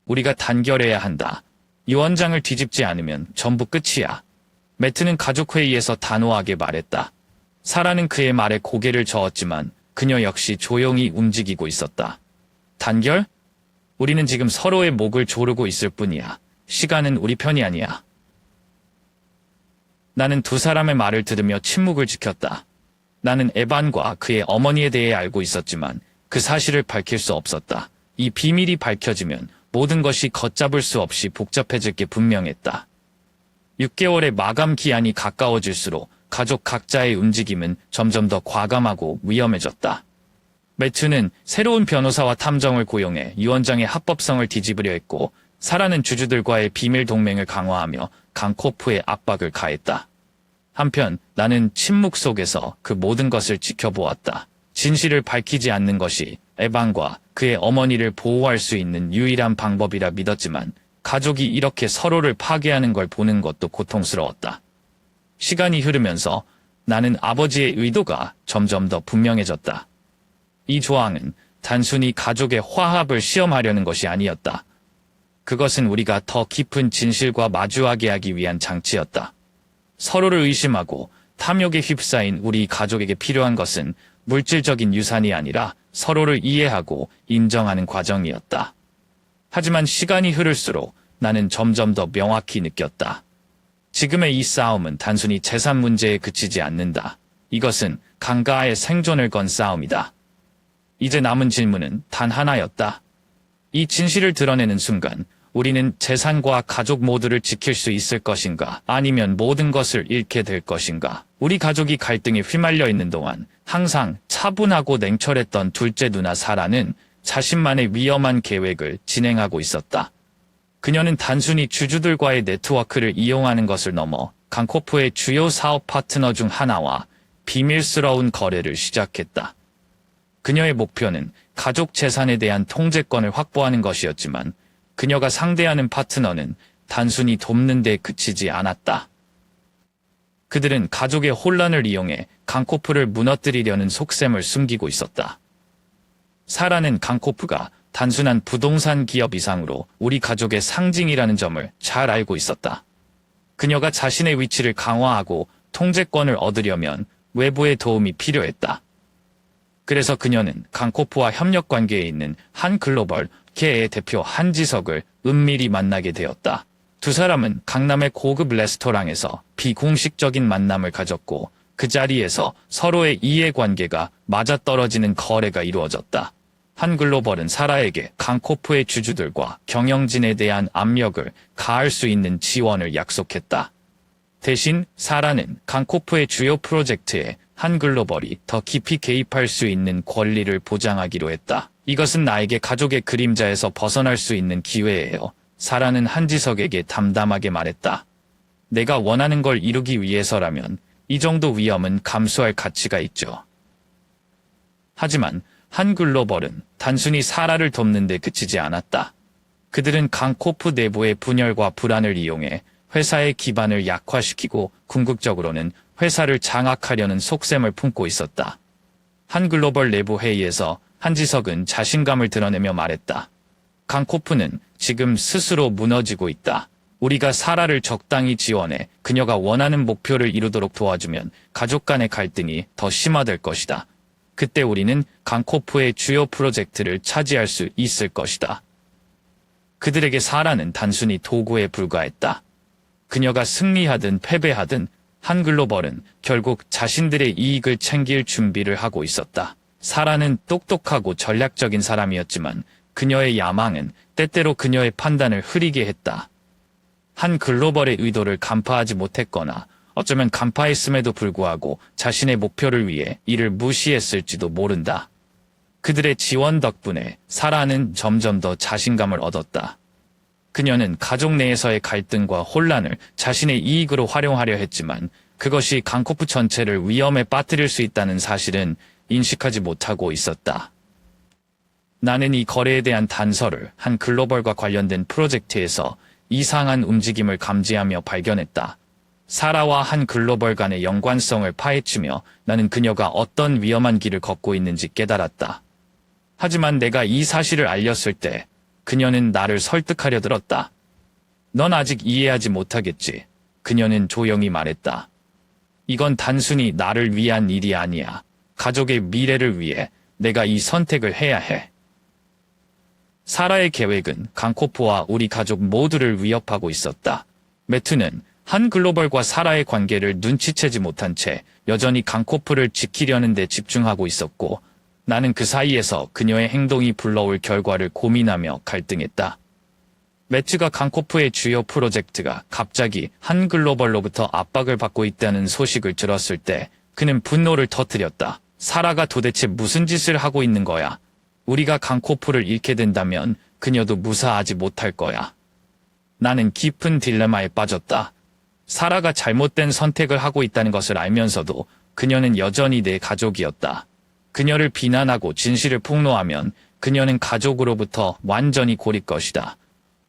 우리가 단결해야 한다. 유언장을 뒤집지 않으면 전부 끝이야. 매트는 가족회의에서 단호하게 말했다. 사라는 그의 말에 고개를 저었지만 그녀 역시 조용히 움직이고 있었다. 단결? 우리는 지금 서로의 목을 조르고 있을 뿐이야. 시간은 우리 편이 아니야. 나는 두 사람의 말을 들으며 침묵을 지켰다. 나는 에반과 그의 어머니에 대해 알고 있었지만 그 사실을 밝힐 수 없었다. 이 비밀이 밝혀지면 모든 것이 걷잡을 수 없이 복잡해질 게 분명했다. 6개월의 마감 기한이 가까워질수록 가족 각자의 움직임은 점점 더 과감하고 위험해졌다. 매튜는 새로운 변호사와 탐정을 고용해 유언장의 합법성을 뒤집으려 했고 사라는 주주들과의 비밀 동맹을 강화하며 강코프에 압박을 가했다. 한편 나는 침묵 속에서 그 모든 것을 지켜보았다. 진실을 밝히지 않는 것이 에반과 그의 어머니를 보호할 수 있는 유일한 방법이라 믿었지만 가족이 이렇게 서로를 파괴하는 걸 보는 것도 고통스러웠다. 시간이 흐르면서 나는 아버지의 의도가 점점 더 분명해졌다. 이 조항은 단순히 가족의 화합을 시험하려는 것이 아니었다. 그것은 우리가 더 깊은 진실과 마주하게 하기 위한 장치였다. 서로를 의심하고 탐욕에 휩싸인 우리 가족에게 필요한 것은 물질적인 유산이 아니라 서로를 이해하고 인정하는 과정이었다. 하지만 시간이 흐를수록 나는 점점 더 명확히 느꼈다. 지금의 이 싸움은 단순히 재산 문제에 그치지 않는다. 이것은 강가의 생존을 건 싸움이다. 이제 남은 질문은 단 하나였다. 이 진실을 드러내는 순간 우리는 재산과 가족 모두를 지킬 수 있을 것인가 아니면 모든 것을 잃게 될 것인가. 우리 가족이 갈등에 휘말려 있는 동안 항상 차분하고 냉철했던 둘째 누나 사라는 자신만의 위험한 계획을 진행하고 있었다. 그녀는 단순히 주주들과의 네트워크를 이용하는 것을 넘어 강코프의 주요 사업 파트너 중 하나와 비밀스러운 거래를 시작했다. 그녀의 목표는 가족 재산에 대한 통제권을 확보하는 것이었지만 그녀가 상대하는 파트너는 단순히 돕는 데 그치지 않았다. 그들은 가족의 혼란을 이용해 강코프를 무너뜨리려는 속셈을 숨기고 있었다. 사라는 강코프가 단순한 부동산 기업 이상으로 우리 가족의 상징이라는 점을 잘 알고 있었다. 그녀가 자신의 위치를 강화하고 통제권을 얻으려면 외부의 도움이 필요했다. 그래서 그녀는 강코프와 협력 관계에 있는 한 글로벌 계의 대표 한지석을 은밀히 만나게 되었다. 두 사람은 강남의 고급 레스토랑에서 비공식적인 만남을 가졌고 그 자리에서 서로의 이해관계가 맞아떨어지는 거래가 이루어졌다. 한 글로벌은 사라에게 강코프의 주주들과 경영진에 대한 압력을 가할 수 있는 지원을 약속했다. 대신 사라는 강코프의 주요 프로젝트에 한 글로벌이 더 깊이 개입할 수 있는 권리를 보장하기로 했다. 이것은 나에게 가족의 그림자에서 벗어날 수 있는 기회예요. 사라는 한지석에게 담담하게 말했다. 내가 원하는 걸 이루기 위해서라면 이 정도 위험은 감수할 가치가 있죠. 하지만 한 글로벌은 단순히 사라를 돕는 데 그치지 않았다. 그들은 강코프 내부의 분열과 불안을 이용해 회사의 기반을 약화시키고 궁극적으로는 회사를 장악하려는 속셈을 품고 있었다. 한 글로벌 내부 회의에서 한지석은 자신감을 드러내며 말했다. 강코프는 지금 스스로 무너지고 있다. 우리가 사라를 적당히 지원해 그녀가 원하는 목표를 이루도록 도와주면 가족 간의 갈등이 더 심화될 것이다. 그때 우리는 강코프의 주요 프로젝트를 차지할 수 있을 것이다. 그들에게 사라는 단순히 도구에 불과했다. 그녀가 승리하든 패배하든 한글로벌은 결국 자신들의 이익을 챙길 준비를 하고 있었다. 사라는 똑똑하고 전략적인 사람이었지만 그녀의 야망은 때때로 그녀의 판단을 흐리게 했다. 한글로벌의 의도를 간파하지 못했거나 어쩌면 간파했음에도 불구하고 자신의 목표를 위해 이를 무시했을지도 모른다. 그들의 지원 덕분에 사라는 점점 더 자신감을 얻었다. 그녀는 가족 내에서의 갈등과 혼란을 자신의 이익으로 활용하려 했지만 그것이 강코프 전체를 위험에 빠뜨릴 수 있다는 사실은 인식하지 못하고 있었다. 나는 이 거래에 대한 단서를 한 글로벌과 관련된 프로젝트에서 이상한 움직임을 감지하며 발견했다. 사라와 한 글로벌 간의 연관성을 파헤치며 나는 그녀가 어떤 위험한 길을 걷고 있는지 깨달았다. 하지만 내가 이 사실을 알렸을 때 그녀는 나를 설득하려 들었다. 넌 아직 이해하지 못하겠지. 그녀는 조용히 말했다. 이건 단순히 나를 위한 일이 아니야. 가족의 미래를 위해 내가 이 선택을 해야 해. 사라의 계획은 강코프와 우리 가족 모두를 위협하고 있었다. 매튜는 한 글로벌과 사라의 관계를 눈치채지 못한 채 여전히 강코프를 지키려는 데 집중하고 있었고 나는 그 사이에서 그녀의 행동이 불러올 결과를 고민하며 갈등했다. 매튜가 강코프의 주요 프로젝트가 갑자기 한 글로벌로부터 압박을 받고 있다는 소식을 들었을 때 그는 분노를 터뜨렸다. 사라가 도대체 무슨 짓을 하고 있는 거야? 우리가 강코프를 잃게 된다면 그녀도 무사하지 못할 거야. 나는 깊은 딜레마에 빠졌다. 사라가 잘못된 선택을 하고 있다는 것을 알면서도 그녀는 여전히 내 가족이었다. 그녀를 비난하고 진실을 폭로하면 그녀는 가족으로부터 완전히 고릴 것이다.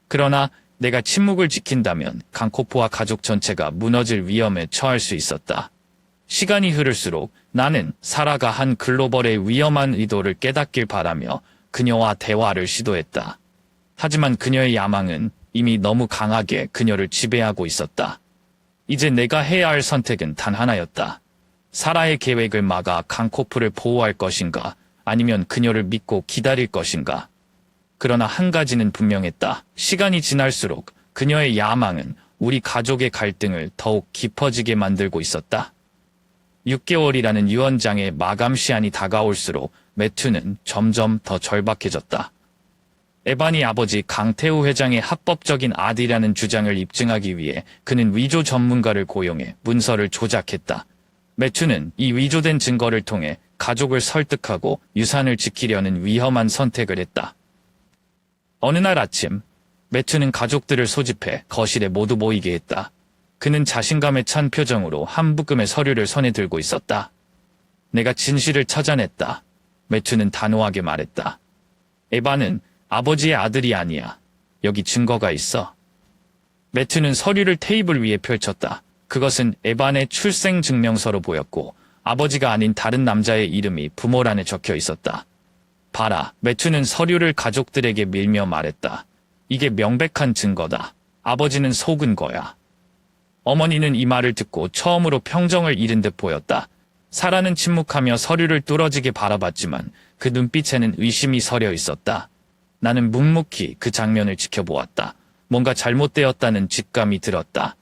그러나 내가 침묵을 지킨다면 강코프와 가족 전체가 무너질 위험에 처할 수 있었다. 시간이 흐를수록 나는 사라가 한 글로벌의 위험한 의도를 깨닫길 바라며 그녀와 대화를 시도했다. 하지만 그녀의 야망은 이미 너무 강하게 그녀를 지배하고 있었다. 이제 내가 해야 할 선택은 단 하나였다. 사라의 계획을 막아 강코프를 보호할 것인가 아니면 그녀를 믿고 기다릴 것인가. 그러나 한 가지는 분명했다. 시간이 지날수록 그녀의 야망은 우리 가족의 갈등을 더욱 깊어지게 만들고 있었다. 6개월이라는 유언장의 마감 시한이 다가올수록 매튜는 점점 더 절박해졌다. 에반이 아버지 강태우 회장의 합법적인 아들이라는 주장을 입증하기 위해 그는 위조 전문가를 고용해 문서를 조작했다. 매튜는 이 위조된 증거를 통해 가족을 설득하고 유산을 지키려는 위험한 선택을 했다. 어느 날 아침, 매튜는 가족들을 소집해 거실에 모두 모이게 했다. 그는 자신감에 찬 표정으로 한 묶음의 서류를 손에 들고 있었다. 내가 진실을 찾아냈다. 매튜는 단호하게 말했다. 에반은 아버지의 아들이 아니야. 여기 증거가 있어. 매튜는 서류를 테이블 위에 펼쳤다. 그것은 에반의 출생증명서로 보였고 아버지가 아닌 다른 남자의 이름이 부모란에 적혀 있었다. 봐라. 매튜는 서류를 가족들에게 밀며 말했다. 이게 명백한 증거다. 아버지는 속은 거야. 어머니는 이 말을 듣고 처음으로 평정을 잃은 듯 보였다. 사라는 침묵하며 서류를 뚫어지게 바라봤지만 그 눈빛에는 의심이 서려 있었다. 나는 묵묵히 그 장면을 지켜보았다. 뭔가 잘못되었다는 직감이 들었다.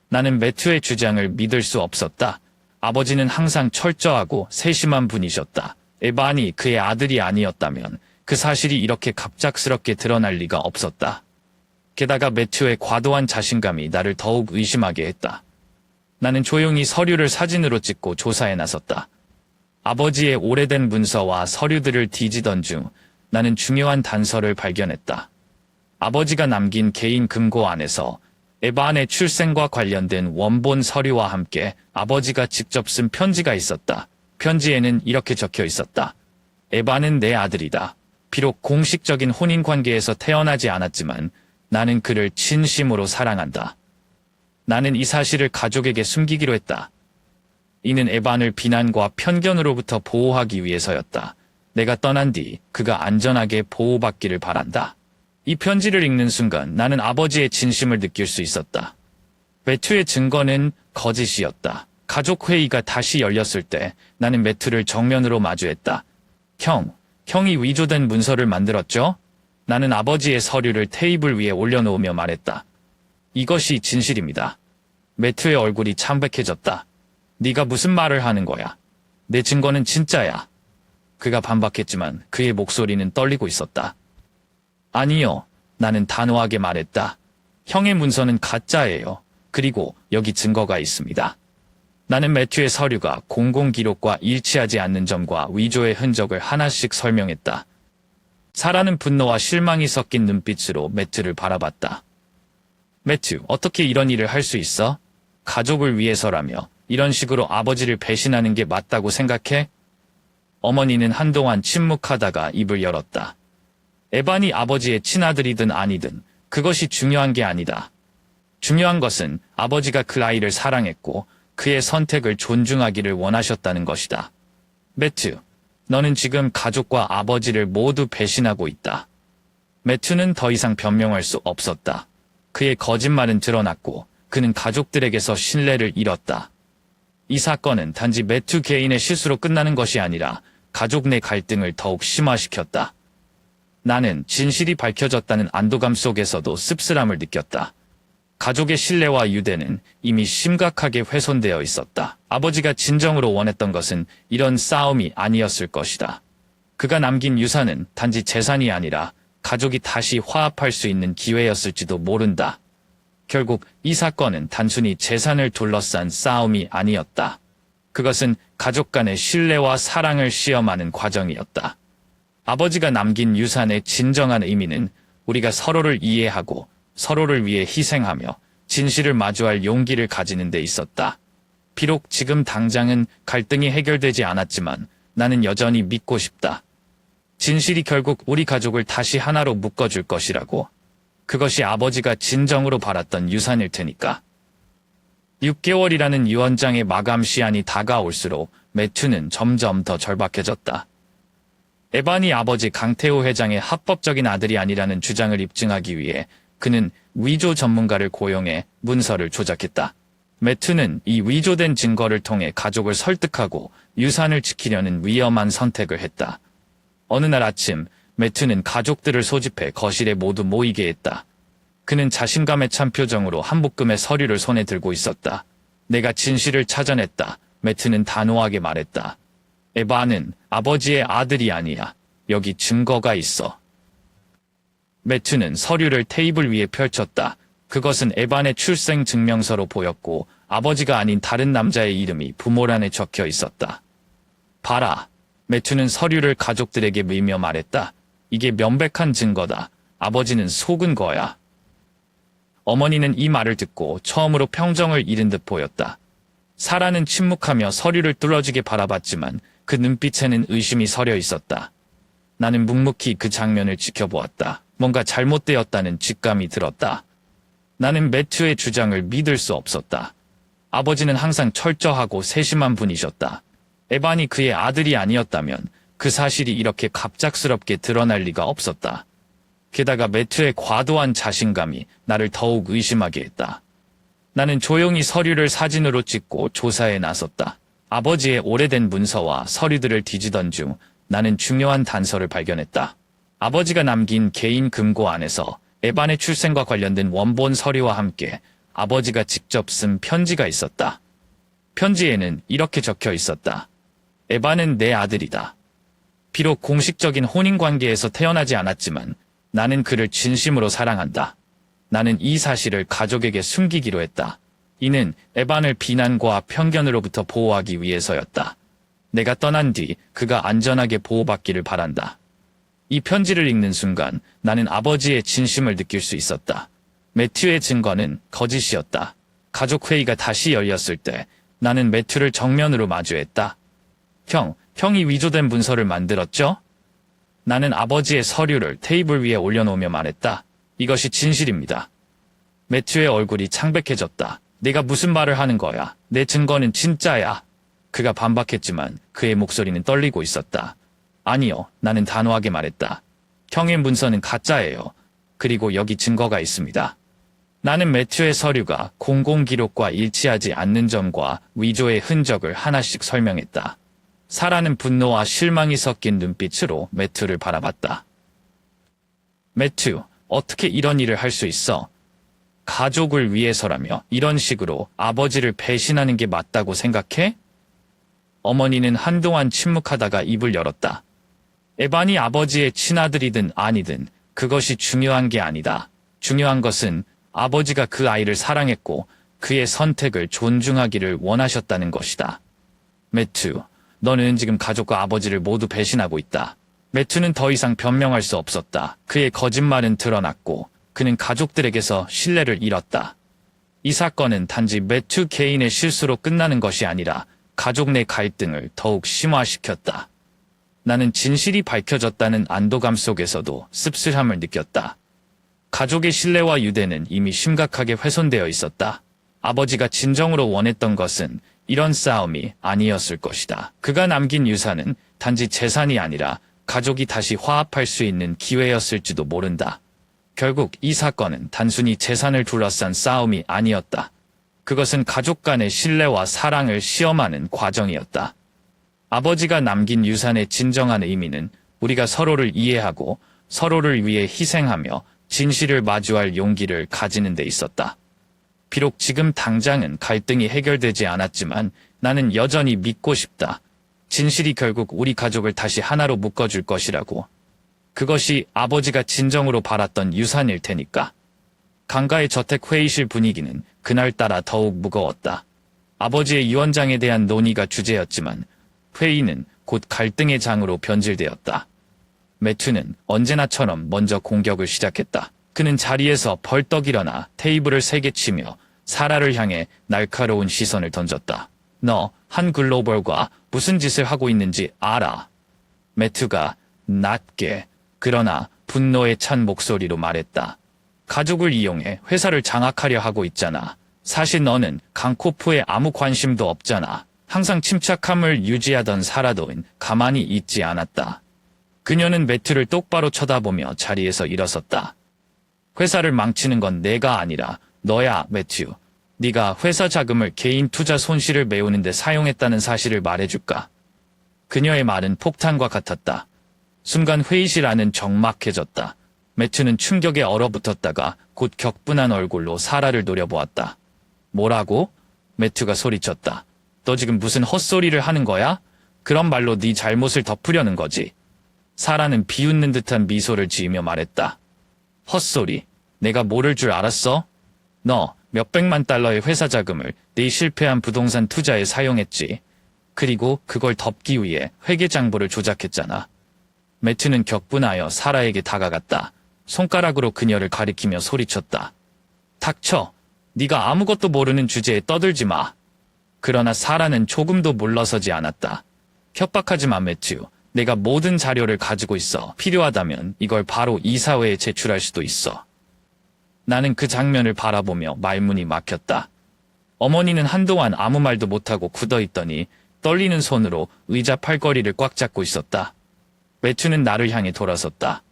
나는 매튜의 주장을 믿을 수 없었다. 아버지는 항상 철저하고 세심한 분이셨다. 에반이 그의 아들이 아니었다면 그 사실이 이렇게 갑작스럽게 드러날 리가 없었다. 게다가 매튜의 과도한 자신감이 나를 더욱 의심하게 했다. 나는 조용히 서류를 사진으로 찍고 조사에 나섰다. 아버지의 오래된 문서와 서류들을 뒤지던 중 나는 중요한 단서를 발견했다. 아버지가 남긴 개인 금고 안에서 에반의 출생과 관련된 원본 서류와 함께 아버지가 직접 쓴 편지가 있었다. 편지에는 이렇게 적혀 있었다. 에반은 내 아들이다. 비록 공식적인 혼인관계에서 태어나지 않았지만 나는 그를 진심으로 사랑한다. 나는 이 사실을 가족에게 숨기기로 했다. 이는 에반을 비난과 편견으로부터 보호하기 위해서였다. 내가 떠난 뒤 그가 안전하게 보호받기를 바란다. 이 편지를 읽는 순간 나는 아버지의 진심을 느낄 수 있었다. 매튜의 증거는 거짓이었다. 가족회의가 다시 열렸을 때 나는 매튜를 정면으로 마주했다. 형이 위조된 문서를 만들었죠? 나는 아버지의 서류를 테이블 위에 올려놓으며 말했다. 이것이 진실입니다. 매튜의 얼굴이 창백해졌다. 네가 무슨 말을 하는 거야? 내 증거는 진짜야. 그가 반박했지만 그의 목소리는 떨리고 있었다. 아니요. 나는 단호하게 말했다. 형의 문서는 가짜예요. 그리고 여기 증거가 있습니다. 나는 매튜의 서류가 공공기록과 일치하지 않는 점과 위조의 흔적을 하나씩 설명했다. 사라는 분노와 실망이 섞인 눈빛으로 매튜를 바라봤다. 매튜, 어떻게 이런 일을 할 수 있어? 가족을 위해서라며 이런 식으로 아버지를 배신하는 게 맞다고 생각해? 어머니는 한동안 침묵하다가 입을 열었다. 에반이 아버지의 친아들이든 아니든 그것이 중요한 게 아니다. 중요한 것은 아버지가 그 아이를 사랑했고 그의 선택을 존중하기를 원하셨다는 것이다. 매튜, 너는 지금 가족과 아버지를 모두 배신하고 있다. 매튜는 더 이상 변명할 수 없었다. 그의 거짓말은 드러났고 그는 가족들에게서 신뢰를 잃었다. 이 사건은 단지 매튜 개인의 실수로 끝나는 것이 아니라 가족 내 갈등을 더욱 심화시켰다. 나는 진실이 밝혀졌다는 안도감 속에서도 씁쓸함을 느꼈다. 가족의 신뢰와 유대는 이미 심각하게 훼손되어 있었다. 아버지가 진정으로 원했던 것은 이런 싸움이 아니었을 것이다. 그가 남긴 유산은 단지 재산이 아니라 가족이 다시 화합할 수 있는 기회였을지도 모른다. 결국 이 사건은 단순히 재산을 둘러싼 싸움이 아니었다. 그것은 가족 간의 신뢰와 사랑을 시험하는 과정이었다. 아버지가 남긴 유산의 진정한 의미는 우리가 서로를 이해하고 서로를 위해 희생하며 진실을 마주할 용기를 가지는 데 있었다. 비록 지금 당장은 갈등이 해결되지 않았지만 나는 여전히 믿고 싶다. 진실이 결국 우리 가족을 다시 하나로 묶어줄 것이라고. 그것이 아버지가 진정으로 바랐던 유산일 테니까. 6개월이라는 유언장의 마감 시한이 다가올수록 매튜는 점점 더 절박해졌다. 에반이 아버지 강태호 회장의 합법적인 아들이 아니라는 주장을 입증하기 위해 그는 위조 전문가를 고용해 문서를 조작했다. 매튜는 이 위조된 증거를 통해 가족을 설득하고 유산을 지키려는 위험한 선택을 했다. 어느 날 아침 매튜는 가족들을 소집해 거실에 모두 모이게 했다. 그는 자신감에 찬 표정으로 한묶음의 서류를 손에 들고 있었다. 내가 진실을 찾아냈다. 매튜는 단호하게 말했다. 에바는 아버지의 아들이 아니야. 여기 증거가 있어. 매튜는 서류를 테이블 위에 펼쳤다. 그것은 에반의 출생 증명서로 보였고 아버지가 아닌 다른 남자의 이름이 부모란에 적혀 있었다. 봐라. 매튜는 서류를 가족들에게 밀며 말했다. 이게 명백한 증거다. 아버지는 속은 거야. 어머니는 이 말을 듣고 처음으로 평정을 잃은 듯 보였다. 사라는 침묵하며 서류를 뚫어지게 바라봤지만 그 눈빛에는 의심이 서려 있었다. 나는 묵묵히 그 장면을 지켜보았다. 뭔가 잘못되었다는 직감이 들었다. 나는 매튜의 주장을 믿을 수 없었다. 아버지는 항상 철저하고 세심한 분이셨다. 에반이 그의 아들이 아니었다면 그 사실이 이렇게 갑작스럽게 드러날 리가 없었다. 게다가 매튜의 과도한 자신감이 나를 더욱 의심하게 했다. 나는 조용히 서류를 사진으로 찍고 조사에 나섰다. 아버지의 오래된 문서와 서류들을 뒤지던 중 나는 중요한 단서를 발견했다. 아버지가 남긴 개인 금고 안에서 에반의 출생과 관련된 원본 서류와 함께 아버지가 직접 쓴 편지가 있었다. 편지에는 이렇게 적혀 있었다. 에반은 내 아들이다. 비록 공식적인 혼인관계에서 태어나지 않았지만 나는 그를 진심으로 사랑한다. 나는 이 사실을 가족에게 숨기기로 했다. 이는 에반을 비난과 편견으로부터 보호하기 위해서였다. 내가 떠난 뒤 그가 안전하게 보호받기를 바란다. 이 편지를 읽는 순간 나는 아버지의 진심을 느낄 수 있었다. 매튜의 증거는 거짓이었다. 가족회의가 다시 열렸을 때 나는 매튜를 정면으로 마주했다. 형이 위조된 문서를 만들었죠? 나는 아버지의 서류를 테이블 위에 올려놓으며 말했다. 이것이 진실입니다. 매튜의 얼굴이 창백해졌다. 네가 무슨 말을 하는 거야? 내 증거는 진짜야. 그가 반박했지만 그의 목소리는 떨리고 있었다. 아니요, 나는 단호하게 말했다. 형의 문서는 가짜예요. 그리고 여기 증거가 있습니다. 나는 매튜의 서류가 공공기록과 일치하지 않는 점과 위조의 흔적을 하나씩 설명했다. 사라는 분노와 실망이 섞인 눈빛으로 매튜를 바라봤다. 매튜, 어떻게 이런 일을 할 수 있어? 가족을 위해서라며 이런 식으로 아버지를 배신하는 게 맞다고 생각해? 어머니는 한동안 침묵하다가 입을 열었다. 에반이 아버지의 친아들이든 아니든 그것이 중요한 게 아니다. 중요한 것은 아버지가 그 아이를 사랑했고 그의 선택을 존중하기를 원하셨다는 것이다. 매튜, 너는 지금 가족과 아버지를 모두 배신하고 있다. 매튜는 더 이상 변명할 수 없었다. 그의 거짓말은 드러났고 그는 가족들에게서 신뢰를 잃었다. 이 사건은 단지 매튜 개인의 실수로 끝나는 것이 아니라 가족 내 갈등을 더욱 심화시켰다. 나는 진실이 밝혀졌다는 안도감 속에서도 씁쓸함을 느꼈다. 가족의 신뢰와 유대는 이미 심각하게 훼손되어 있었다. 아버지가 진정으로 원했던 것은 이런 싸움이 아니었을 것이다. 그가 남긴 유산은 단지 재산이 아니라 가족이 다시 화합할 수 있는 기회였을지도 모른다. 결국 이 사건은 단순히 재산을 둘러싼 싸움이 아니었다. 그것은 가족 간의 신뢰와 사랑을 시험하는 과정이었다. 아버지가 남긴 유산의 진정한 의미는 우리가 서로를 이해하고 서로를 위해 희생하며 진실을 마주할 용기를 가지는 데 있었다. 비록 지금 당장은 갈등이 해결되지 않았지만 나는 여전히 믿고 싶다. 진실이 결국 우리 가족을 다시 하나로 묶어줄 것이라고. 그것이 아버지가 진정으로 바랐던 유산일 테니까. 강가의 저택 회의실 분위기는 그날따라 더욱 무거웠다. 아버지의 유언장에 대한 논의가 주제였지만 회의는 곧 갈등의 장으로 변질되었다. 매튜는 언제나처럼 먼저 공격을 시작했다. 그는 자리에서 벌떡 일어나 테이블을 세게 치며 사라를 향해 날카로운 시선을 던졌다. 너 한 글로벌과 무슨 짓을 하고 있는지 알아? 매튜가 낮게 그러나 분노에 찬 목소리로 말했다. 가족을 이용해 회사를 장악하려 하고 있잖아. 사실 너는 강코프에 아무 관심도 없잖아. 항상 침착함을 유지하던 사라도는 가만히 있지 않았다. 그녀는 매튜를 똑바로 쳐다보며 자리에서 일어섰다. 회사를 망치는 건 내가 아니라 너야, 매튜. 네가 회사 자금을 개인 투자 손실을 메우는 데 사용했다는 사실을 말해줄까? 그녀의 말은 폭탄과 같았다. 순간 회의실 안은 적막해졌다. 매튜는 충격에 얼어붙었다가 곧 격분한 얼굴로 사라를 노려보았다. 뭐라고? 매튜가 소리쳤다. 너 지금 무슨 헛소리를 하는 거야? 그런 말로 네 잘못을 덮으려는 거지. 사라는 비웃는 듯한 미소를 지으며 말했다. 헛소리. 내가 모를 줄 알았어? 너 몇백만 달러의 회사 자금을 네 실패한 부동산 투자에 사용했지. 그리고 그걸 덮기 위해 회계장부를 조작했잖아. 매튜는 격분하여 사라에게 다가갔다. 손가락으로 그녀를 가리키며 소리쳤다. 닥쳐. 네가 아무것도 모르는 주제에 떠들지 마. 그러나 사라는 조금도 물러서지 않았다. 협박하지 마, 매튜. 내가 모든 자료를 가지고 있어. 필요하다면 이걸 바로 이사회에 제출할 수도 있어. 나는 그 장면을 바라보며 말문이 막혔다. 어머니는 한동안 아무 말도 못하고 굳어있더니 떨리는 손으로 의자 팔걸이를 꽉 잡고 있었다. 매튜는 나를 향해 돌아섰다.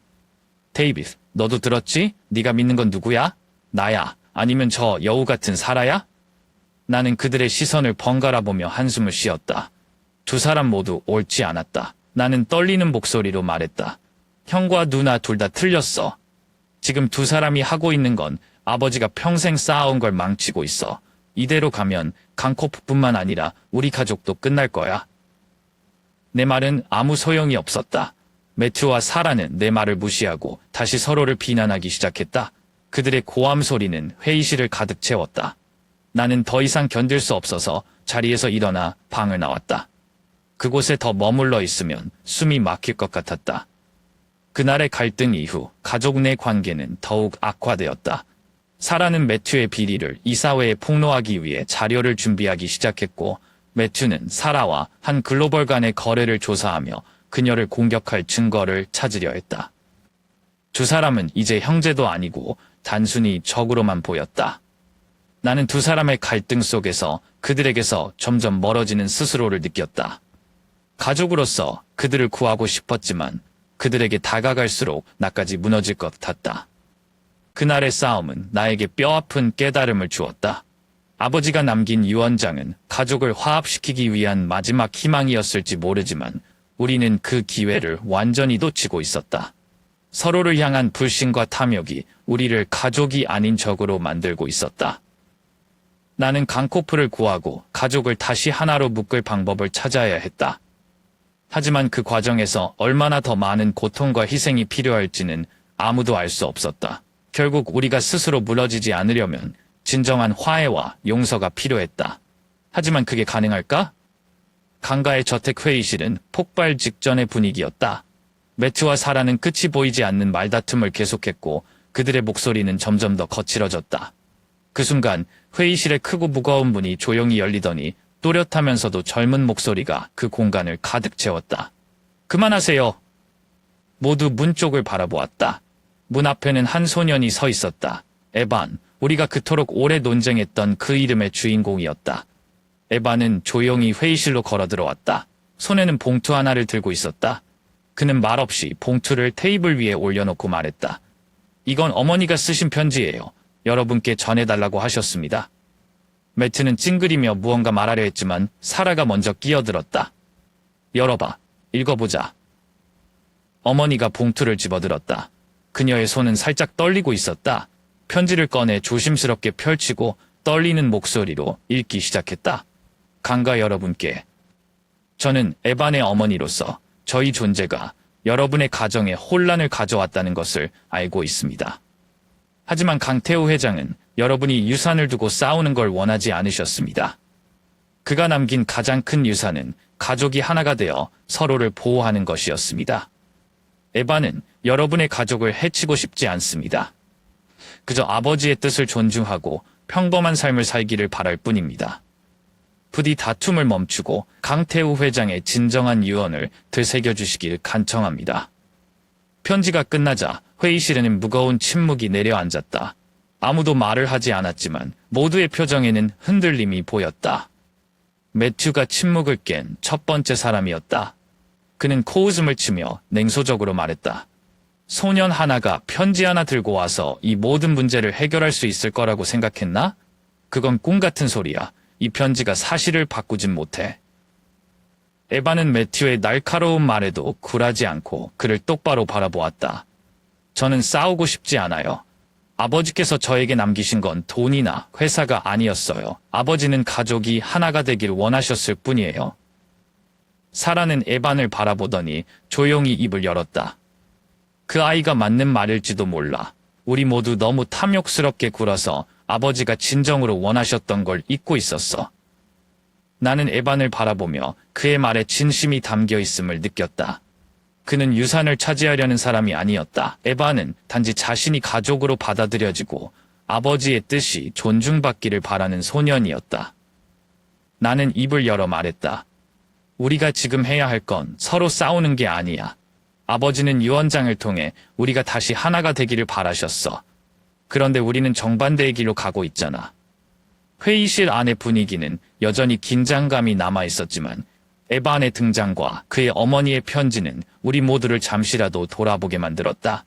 데이비드, 너도 들었지? 네가 믿는 건 누구야? 나야? 아니면 저 여우 같은 사라야? 나는 그들의 시선을 번갈아 보며 한숨을 쉬었다. 두 사람 모두 옳지 않았다. 나는 떨리는 목소리로 말했다. 형과 누나 둘 다 틀렸어. 지금 두 사람이 하고 있는 건 아버지가 평생 쌓아온 걸 망치고 있어. 이대로 가면 강코프뿐만 아니라 우리 가족도 끝날 거야. 내 말은 아무 소용이 없었다. 매튜와 사라는 내 말을 무시하고 다시 서로를 비난하기 시작했다. 그들의 고함 소리는 회의실을 가득 채웠다. 나는 더 이상 견딜 수 없어서 자리에서 일어나 방을 나왔다. 그곳에 더 머물러 있으면 숨이 막힐 것 같았다. 그날의 갈등 이후 가족 내 관계는 더욱 악화되었다. 사라는 매튜의 비리를 이사회에 폭로하기 위해 자료를 준비하기 시작했고, 매튜는 사라와 한 글로벌 간의 거래를 조사하며 그녀를 공격할 증거를 찾으려 했다. 두 사람은 이제 형제도 아니고 단순히 적으로만 보였다. 나는 두 사람의 갈등 속에서 그들에게서 점점 멀어지는 스스로를 느꼈다. 가족으로서 그들을 구하고 싶었지만 그들에게 다가갈수록 나까지 무너질 것 같았다. 그날의 싸움은 나에게 뼈아픈 깨달음을 주었다. 아버지가 남긴 유언장은 가족을 화합시키기 위한 마지막 희망이었을지 모르지만 우리는 그 기회를 완전히 놓치고 있었다. 서로를 향한 불신과 탐욕이 우리를 가족이 아닌 적으로 만들고 있었다. 나는 강코프를 구하고 가족을 다시 하나로 묶을 방법을 찾아야 했다. 하지만 그 과정에서 얼마나 더 많은 고통과 희생이 필요할지는 아무도 알 수 없었다. 결국 우리가 스스로 무너지지 않으려면 진정한 화해와 용서가 필요했다. 하지만 그게 가능할까? 강가의 저택 회의실은 폭발 직전의 분위기였다. 매튜와 사라는 끝이 보이지 않는 말다툼을 계속했고 그들의 목소리는 점점 더 거칠어졌다. 그 순간 회의실의 크고 무거운 문이 조용히 열리더니 또렷하면서도 젊은 목소리가 그 공간을 가득 채웠다. 그만하세요. 모두 문 쪽을 바라보았다. 문 앞에는 한 소년이 서 있었다. 에반, 우리가 그토록 오래 논쟁했던 그 이름의 주인공이었다. 에반은 조용히 회의실로 걸어 들어왔다. 손에는 봉투 하나를 들고 있었다. 그는 말없이 봉투를 테이블 위에 올려놓고 말했다. 이건 어머니가 쓰신 편지예요. 여러분께 전해달라고 하셨습니다. 매트는 찡그리며 무언가 말하려 했지만 사라가 먼저 끼어들었다. 열어봐. 읽어보자. 어머니가 봉투를 집어들었다. 그녀의 손은 살짝 떨리고 있었다. 편지를 꺼내 조심스럽게 펼치고 떨리는 목소리로 읽기 시작했다. 강가 여러분께. 저는 에반의 어머니로서 저희 존재가 여러분의 가정에 혼란을 가져왔다는 것을 알고 있습니다. 하지만 강태우 회장은 여러분이 유산을 두고 싸우는 걸 원하지 않으셨습니다. 그가 남긴 가장 큰 유산은 가족이 하나가 되어 서로를 보호하는 것이었습니다. 에반은 여러분의 가족을 해치고 싶지 않습니다. 그저 아버지의 뜻을 존중하고 평범한 삶을 살기를 바랄 뿐입니다. 부디 다툼을 멈추고 강태우 회장의 진정한 유언을 되새겨주시길 간청합니다. 편지가 끝나자 회의실에는 무거운 침묵이 내려앉았다. 아무도 말을 하지 않았지만 모두의 표정에는 흔들림이 보였다. 매튜가 침묵을 깬 첫 번째 사람이었다. 그는 코웃음을 치며 냉소적으로 말했다. 소년 하나가 편지 하나 들고 와서 이 모든 문제를 해결할 수 있을 거라고 생각했나? 그건 꿈 같은 소리야. 이 편지가 사실을 바꾸진 못해. 에반은 매튜의 날카로운 말에도 굴하지 않고 그를 똑바로 바라보았다. 저는 싸우고 싶지 않아요. 아버지께서 저에게 남기신 건 돈이나 회사가 아니었어요. 아버지는 가족이 하나가 되길 원하셨을 뿐이에요. 사라는 에반을 바라보더니 조용히 입을 열었다. 그 아이가 맞는 말일지도 몰라. 우리 모두 너무 탐욕스럽게 굴어서 아버지가 진정으로 원하셨던 걸 잊고 있었어. 나는 에반을 바라보며 그의 말에 진심이 담겨 있음을 느꼈다. 그는 유산을 차지하려는 사람이 아니었다. 에반은 단지 자신이 가족으로 받아들여지고 아버지의 뜻이 존중받기를 바라는 소년이었다. 나는 입을 열어 말했다. 우리가 지금 해야 할 건 서로 싸우는 게 아니야. 아버지는 유언장을 통해 우리가 다시 하나가 되기를 바라셨어. 그런데 우리는 정반대의 길로 가고 있잖아. 회의실 안의 분위기는 여전히 긴장감이 남아 있었지만 에반의 등장과 그의 어머니의 편지는 우리 모두를 잠시라도 돌아보게 만들었다.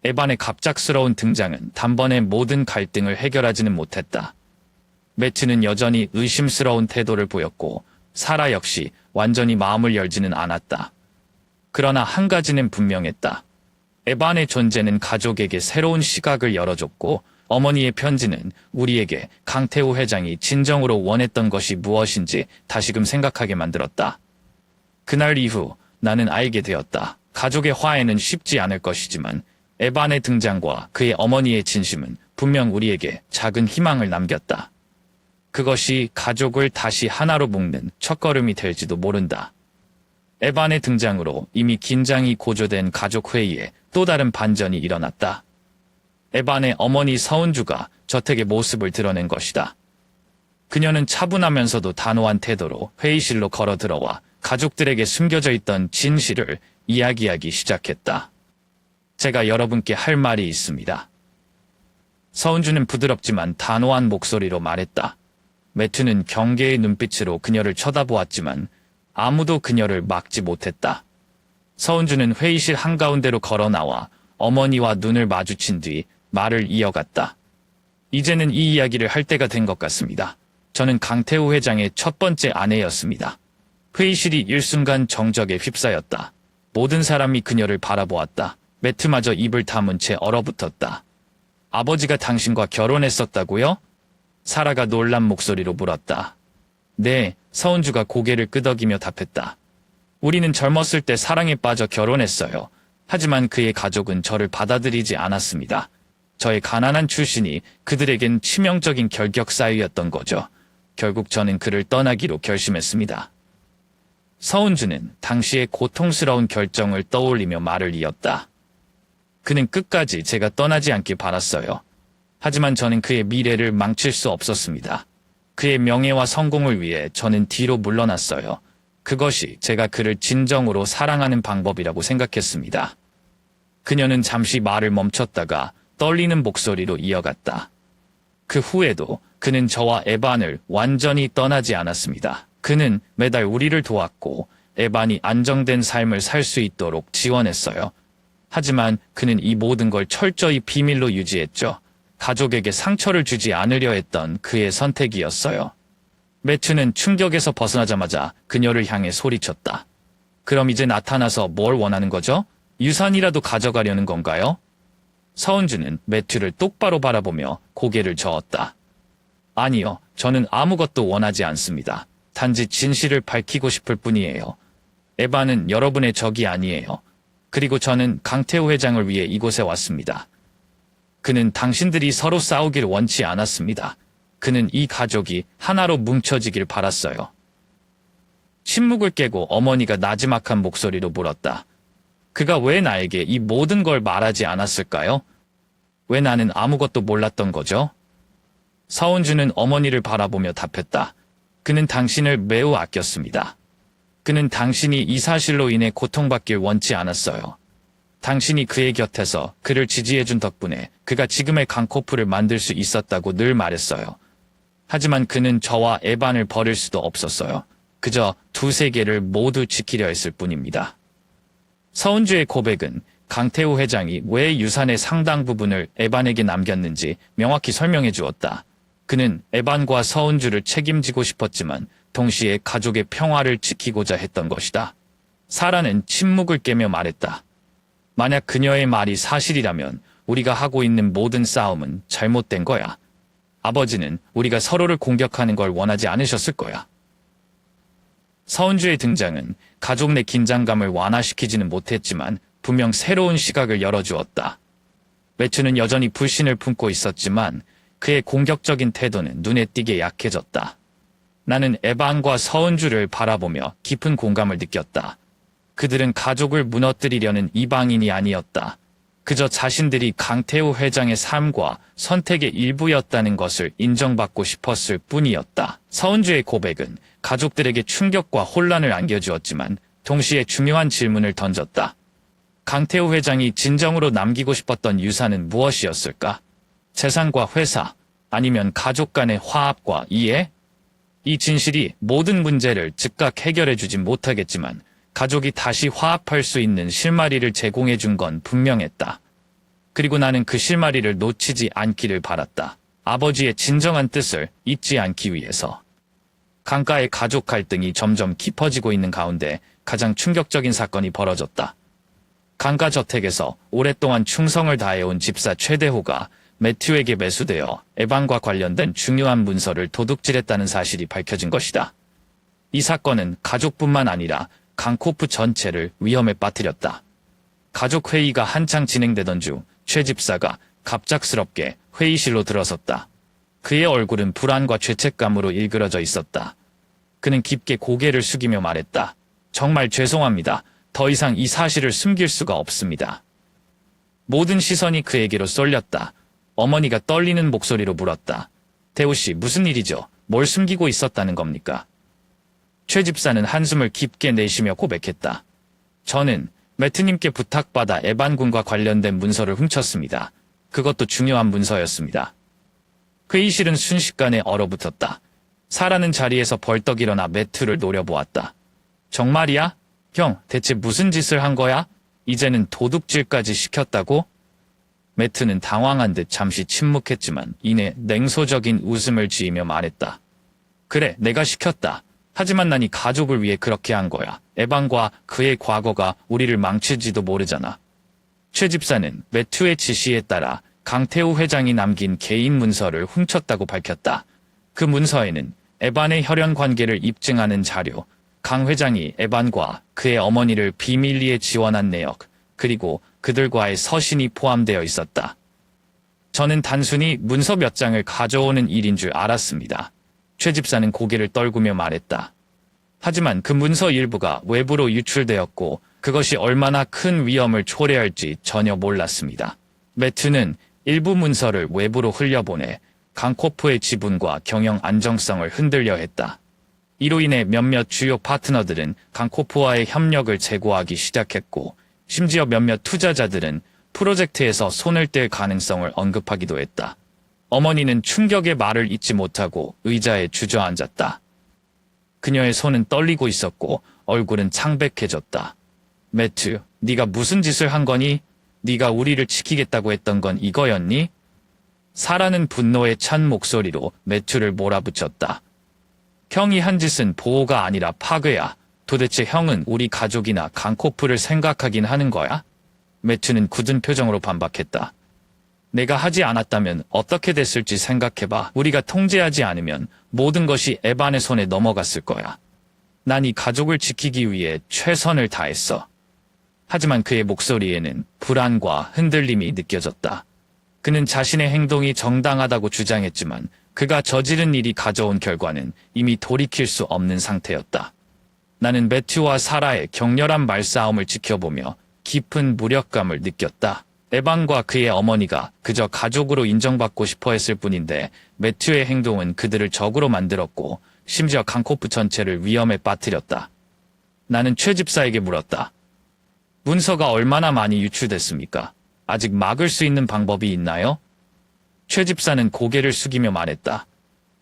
에반의 갑작스러운 등장은 단번에 모든 갈등을 해결하지는 못했다. 매트는 여전히 의심스러운 태도를 보였고 사라 역시 완전히 마음을 열지는 않았다. 그러나 한 가지는 분명했다. 에반의 존재는 가족에게 새로운 시각을 열어줬고 어머니의 편지는 우리에게 강태우 회장이 진정으로 원했던 것이 무엇인지 다시금 생각하게 만들었다. 그날 이후 나는 알게 되었다. 가족의 화해는 쉽지 않을 것이지만 에반의 등장과 그의 어머니의 진심은 분명 우리에게 작은 희망을 남겼다. 그것이 가족을 다시 하나로 묶는 첫걸음이 될지도 모른다. 에반의 등장으로 이미 긴장이 고조된 가족회의에 또 다른 반전이 일어났다. 에반의 어머니 서은주가 저택의 모습을 드러낸 것이다. 그녀는 차분하면서도 단호한 태도로 회의실로 걸어 들어와 가족들에게 숨겨져 있던 진실을 이야기하기 시작했다. 제가 여러분께 할 말이 있습니다. 서은주는 부드럽지만 단호한 목소리로 말했다. 매튜는 경계의 눈빛으로 그녀를 쳐다보았지만 아무도 그녀를 막지 못했다. 서은주는 회의실 한가운데로 걸어 나와 어머니와 눈을 마주친 뒤 말을 이어갔다. 이제는 이 이야기를 할 때가 된 것 같습니다. 저는 강태우 회장의 첫 번째 아내였습니다. 회의실이 일순간 정적에 휩싸였다. 모든 사람이 그녀를 바라보았다. 매트마저 입을 다문 채 얼어붙었다. 아버지가 당신과 결혼했었다고요? 사라가 놀란 목소리로 물었다. 네, 서은주가 고개를 끄덕이며 답했다. 우리는 젊었을 때 사랑에 빠져 결혼했어요. 하지만 그의 가족은 저를 받아들이지 않았습니다. 저의 가난한 출신이 그들에겐 치명적인 결격사유였던 거죠. 결국 저는 그를 떠나기로 결심했습니다. 서은주는 당시의 고통스러운 결정을 떠올리며 말을 이었다. 그는 끝까지 제가 떠나지 않길 바랐어요. 하지만 저는 그의 미래를 망칠 수 없었습니다. 그의 명예와 성공을 위해 저는 뒤로 물러났어요. 그것이 제가 그를 진정으로 사랑하는 방법이라고 생각했습니다. 그녀는 잠시 말을 멈췄다가 떨리는 목소리로 이어갔다. 그 후에도 그는 저와 에반을 완전히 떠나지 않았습니다. 그는 매달 우리를 도왔고 에반이 안정된 삶을 살 수 있도록 지원했어요. 하지만 그는 이 모든 걸 철저히 비밀로 유지했죠. 가족에게 상처를 주지 않으려 했던 그의 선택이었어요. 매튜는 충격에서 벗어나자마자 그녀를 향해 소리쳤다. 그럼 이제 나타나서 뭘 원하는 거죠? 유산이라도 가져가려는 건가요? 서은주는 매튜를 똑바로 바라보며 고개를 저었다. 아니요, 저는 아무것도 원하지 않습니다. 단지 진실을 밝히고 싶을 뿐이에요. 에바는 여러분의 적이 아니에요. 그리고 저는 강태우 회장을 위해 이곳에 왔습니다. 그는 당신들이 서로 싸우길 원치 않았습니다. 그는 이 가족이 하나로 뭉쳐지길 바랐어요. 침묵을 깨고 어머니가 나지막한 목소리로 물었다. 그가 왜 나에게 이 모든 걸 말하지 않았을까요? 왜 나는 아무것도 몰랐던 거죠? 서은주는 어머니를 바라보며 답했다. 그는 당신을 매우 아꼈습니다. 그는 당신이 이 사실로 인해 고통받길 원치 않았어요. 당신이 그의 곁에서 그를 지지해준 덕분에 그가 지금의 강코프를 만들 수 있었다고 늘 말했어요. 하지만 그는 저와 에반을 버릴 수도 없었어요. 그저 두세 개를 모두 지키려 했을 뿐입니다. 서은주의 고백은 강태우 회장이 왜 유산의 상당 부분을 에반에게 남겼는지 명확히 설명해 주었다. 그는 에반과 서은주를 책임지고 싶었지만 동시에 가족의 평화를 지키고자 했던 것이다. 사라는 침묵을 깨며 말했다. 만약 그녀의 말이 사실이라면 우리가 하고 있는 모든 싸움은 잘못된 거야. 아버지는 우리가 서로를 공격하는 걸 원하지 않으셨을 거야. 서은주의 등장은 가족 내 긴장감을 완화시키지는 못했지만 분명 새로운 시각을 열어주었다. 매튜는 여전히 불신을 품고 있었지만 그의 공격적인 태도는 눈에 띄게 약해졌다. 나는 에반과 서은주를 바라보며 깊은 공감을 느꼈다. 그들은 가족을 무너뜨리려는 이방인이 아니었다. 그저 자신들이 강태우 회장의 삶과 선택의 일부였다는 것을 인정받고 싶었을 뿐이었다. 서은주의 고백은 가족들에게 충격과 혼란을 안겨주었지만 동시에 중요한 질문을 던졌다. 강태우 회장이 진정으로 남기고 싶었던 유산은 무엇이었을까? 재산과 회사, 아니면 가족 간의 화합과 이해? 이 진실이 모든 문제를 즉각 해결해주진 못하겠지만 가족이 다시 화합할 수 있는 실마리를 제공해 준 건 분명했다. 그리고 나는 그 실마리를 놓치지 않기를 바랐다. 아버지의 진정한 뜻을 잊지 않기 위해서. 강가의 가족 갈등이 점점 깊어지고 있는 가운데 가장 충격적인 사건이 벌어졌다. 강가 저택에서 오랫동안 충성을 다해온 집사 최대호가 매튜에게 매수되어 에반과 관련된 중요한 문서를 도둑질했다는 사실이 밝혀진 것이다. 이 사건은 가족뿐만 아니라 강코프 전체를 위험에 빠뜨렸다. 가족 회의가 한창 진행되던 중 최 집사가 갑작스럽게 회의실로 들어섰다. 그의 얼굴은 불안과 죄책감으로 일그러져 있었다. 그는 깊게 고개를 숙이며 말했다. 정말 죄송합니다. 더 이상 이 사실을 숨길 수가 없습니다. 모든 시선이 그에게로 쏠렸다. 어머니가 떨리는 목소리로 물었다. 대호 씨, 무슨 일이죠? 뭘 숨기고 있었다는 겁니까? 최 집사는 한숨을 깊게 내쉬며 고백했다. 저는 매트님께 부탁받아 에반 군과 관련된 문서를 훔쳤습니다. 그것도 중요한 문서였습니다. 회의실은 순식간에 얼어붙었다. 사라는 자리에서 벌떡 일어나 매트를 노려보았다. 정말이야? 형, 대체 무슨 짓을 한 거야? 이제는 도둑질까지 시켰다고? 매트는 당황한 듯 잠시 침묵했지만 이내 냉소적인 웃음을 지으며 말했다. 그래, 내가 시켰다. 하지만 난 이 가족을 위해 그렇게 한 거야. 에반과 그의 과거가 우리를 망칠지도 모르잖아. 최 집사는 매튜의 지시에 따라 강태우 회장이 남긴 개인 문서를 훔쳤다고 밝혔다. 그 문서에는 에반의 혈연 관계를 입증하는 자료, 강 회장이 에반과 그의 어머니를 비밀리에 지원한 내역, 그리고 그들과의 서신이 포함되어 있었다. 저는 단순히 문서 몇 장을 가져오는 일인 줄 알았습니다. 최 집사는 고개를 떨구며 말했다. 하지만 그 문서 일부가 외부로 유출되었고 그것이 얼마나 큰 위험을 초래할지 전혀 몰랐습니다. 매튜는 일부 문서를 외부로 흘려보내 강코프의 지분과 경영 안정성을 흔들려 했다. 이로 인해 몇몇 주요 파트너들은 강코프와의 협력을 재고하기 시작했고 심지어 몇몇 투자자들은 프로젝트에서 손을 뗄 가능성을 언급하기도 했다. 어머니는 충격의 말을 잇지 못하고 의자에 주저앉았다. 그녀의 손은 떨리고 있었고 얼굴은 창백해졌다. 매튜, 네가 무슨 짓을 한 거니? 네가 우리를 지키겠다고 했던 건 이거였니? 사라는 분노에 찬 목소리로 매튜를 몰아붙였다. 형이 한 짓은 보호가 아니라 파괴야. 도대체 형은 우리 가족이나 강코프를 생각하긴 하는 거야? 매튜는 굳은 표정으로 반박했다. 내가 하지 않았다면 어떻게 됐을지 생각해봐. 우리가 통제하지 않으면 모든 것이 에반의 손에 넘어갔을 거야. 난 이 가족을 지키기 위해 최선을 다했어. 하지만 그의 목소리에는 불안과 흔들림이 느껴졌다. 그는 자신의 행동이 정당하다고 주장했지만 그가 저지른 일이 가져온 결과는 이미 돌이킬 수 없는 상태였다. 나는 매튜와 사라의 격렬한 말싸움을 지켜보며 깊은 무력감을 느꼈다. 에반과 그의 어머니가 그저 가족으로 인정받고 싶어 했을 뿐인데 매튜의 행동은 그들을 적으로 만들었고 심지어 강코프 전체를 위험에 빠뜨렸다. 나는 최 집사에게 물었다. 문서가 얼마나 많이 유출됐습니까? 아직 막을 수 있는 방법이 있나요? 최 집사는 고개를 숙이며 말했다.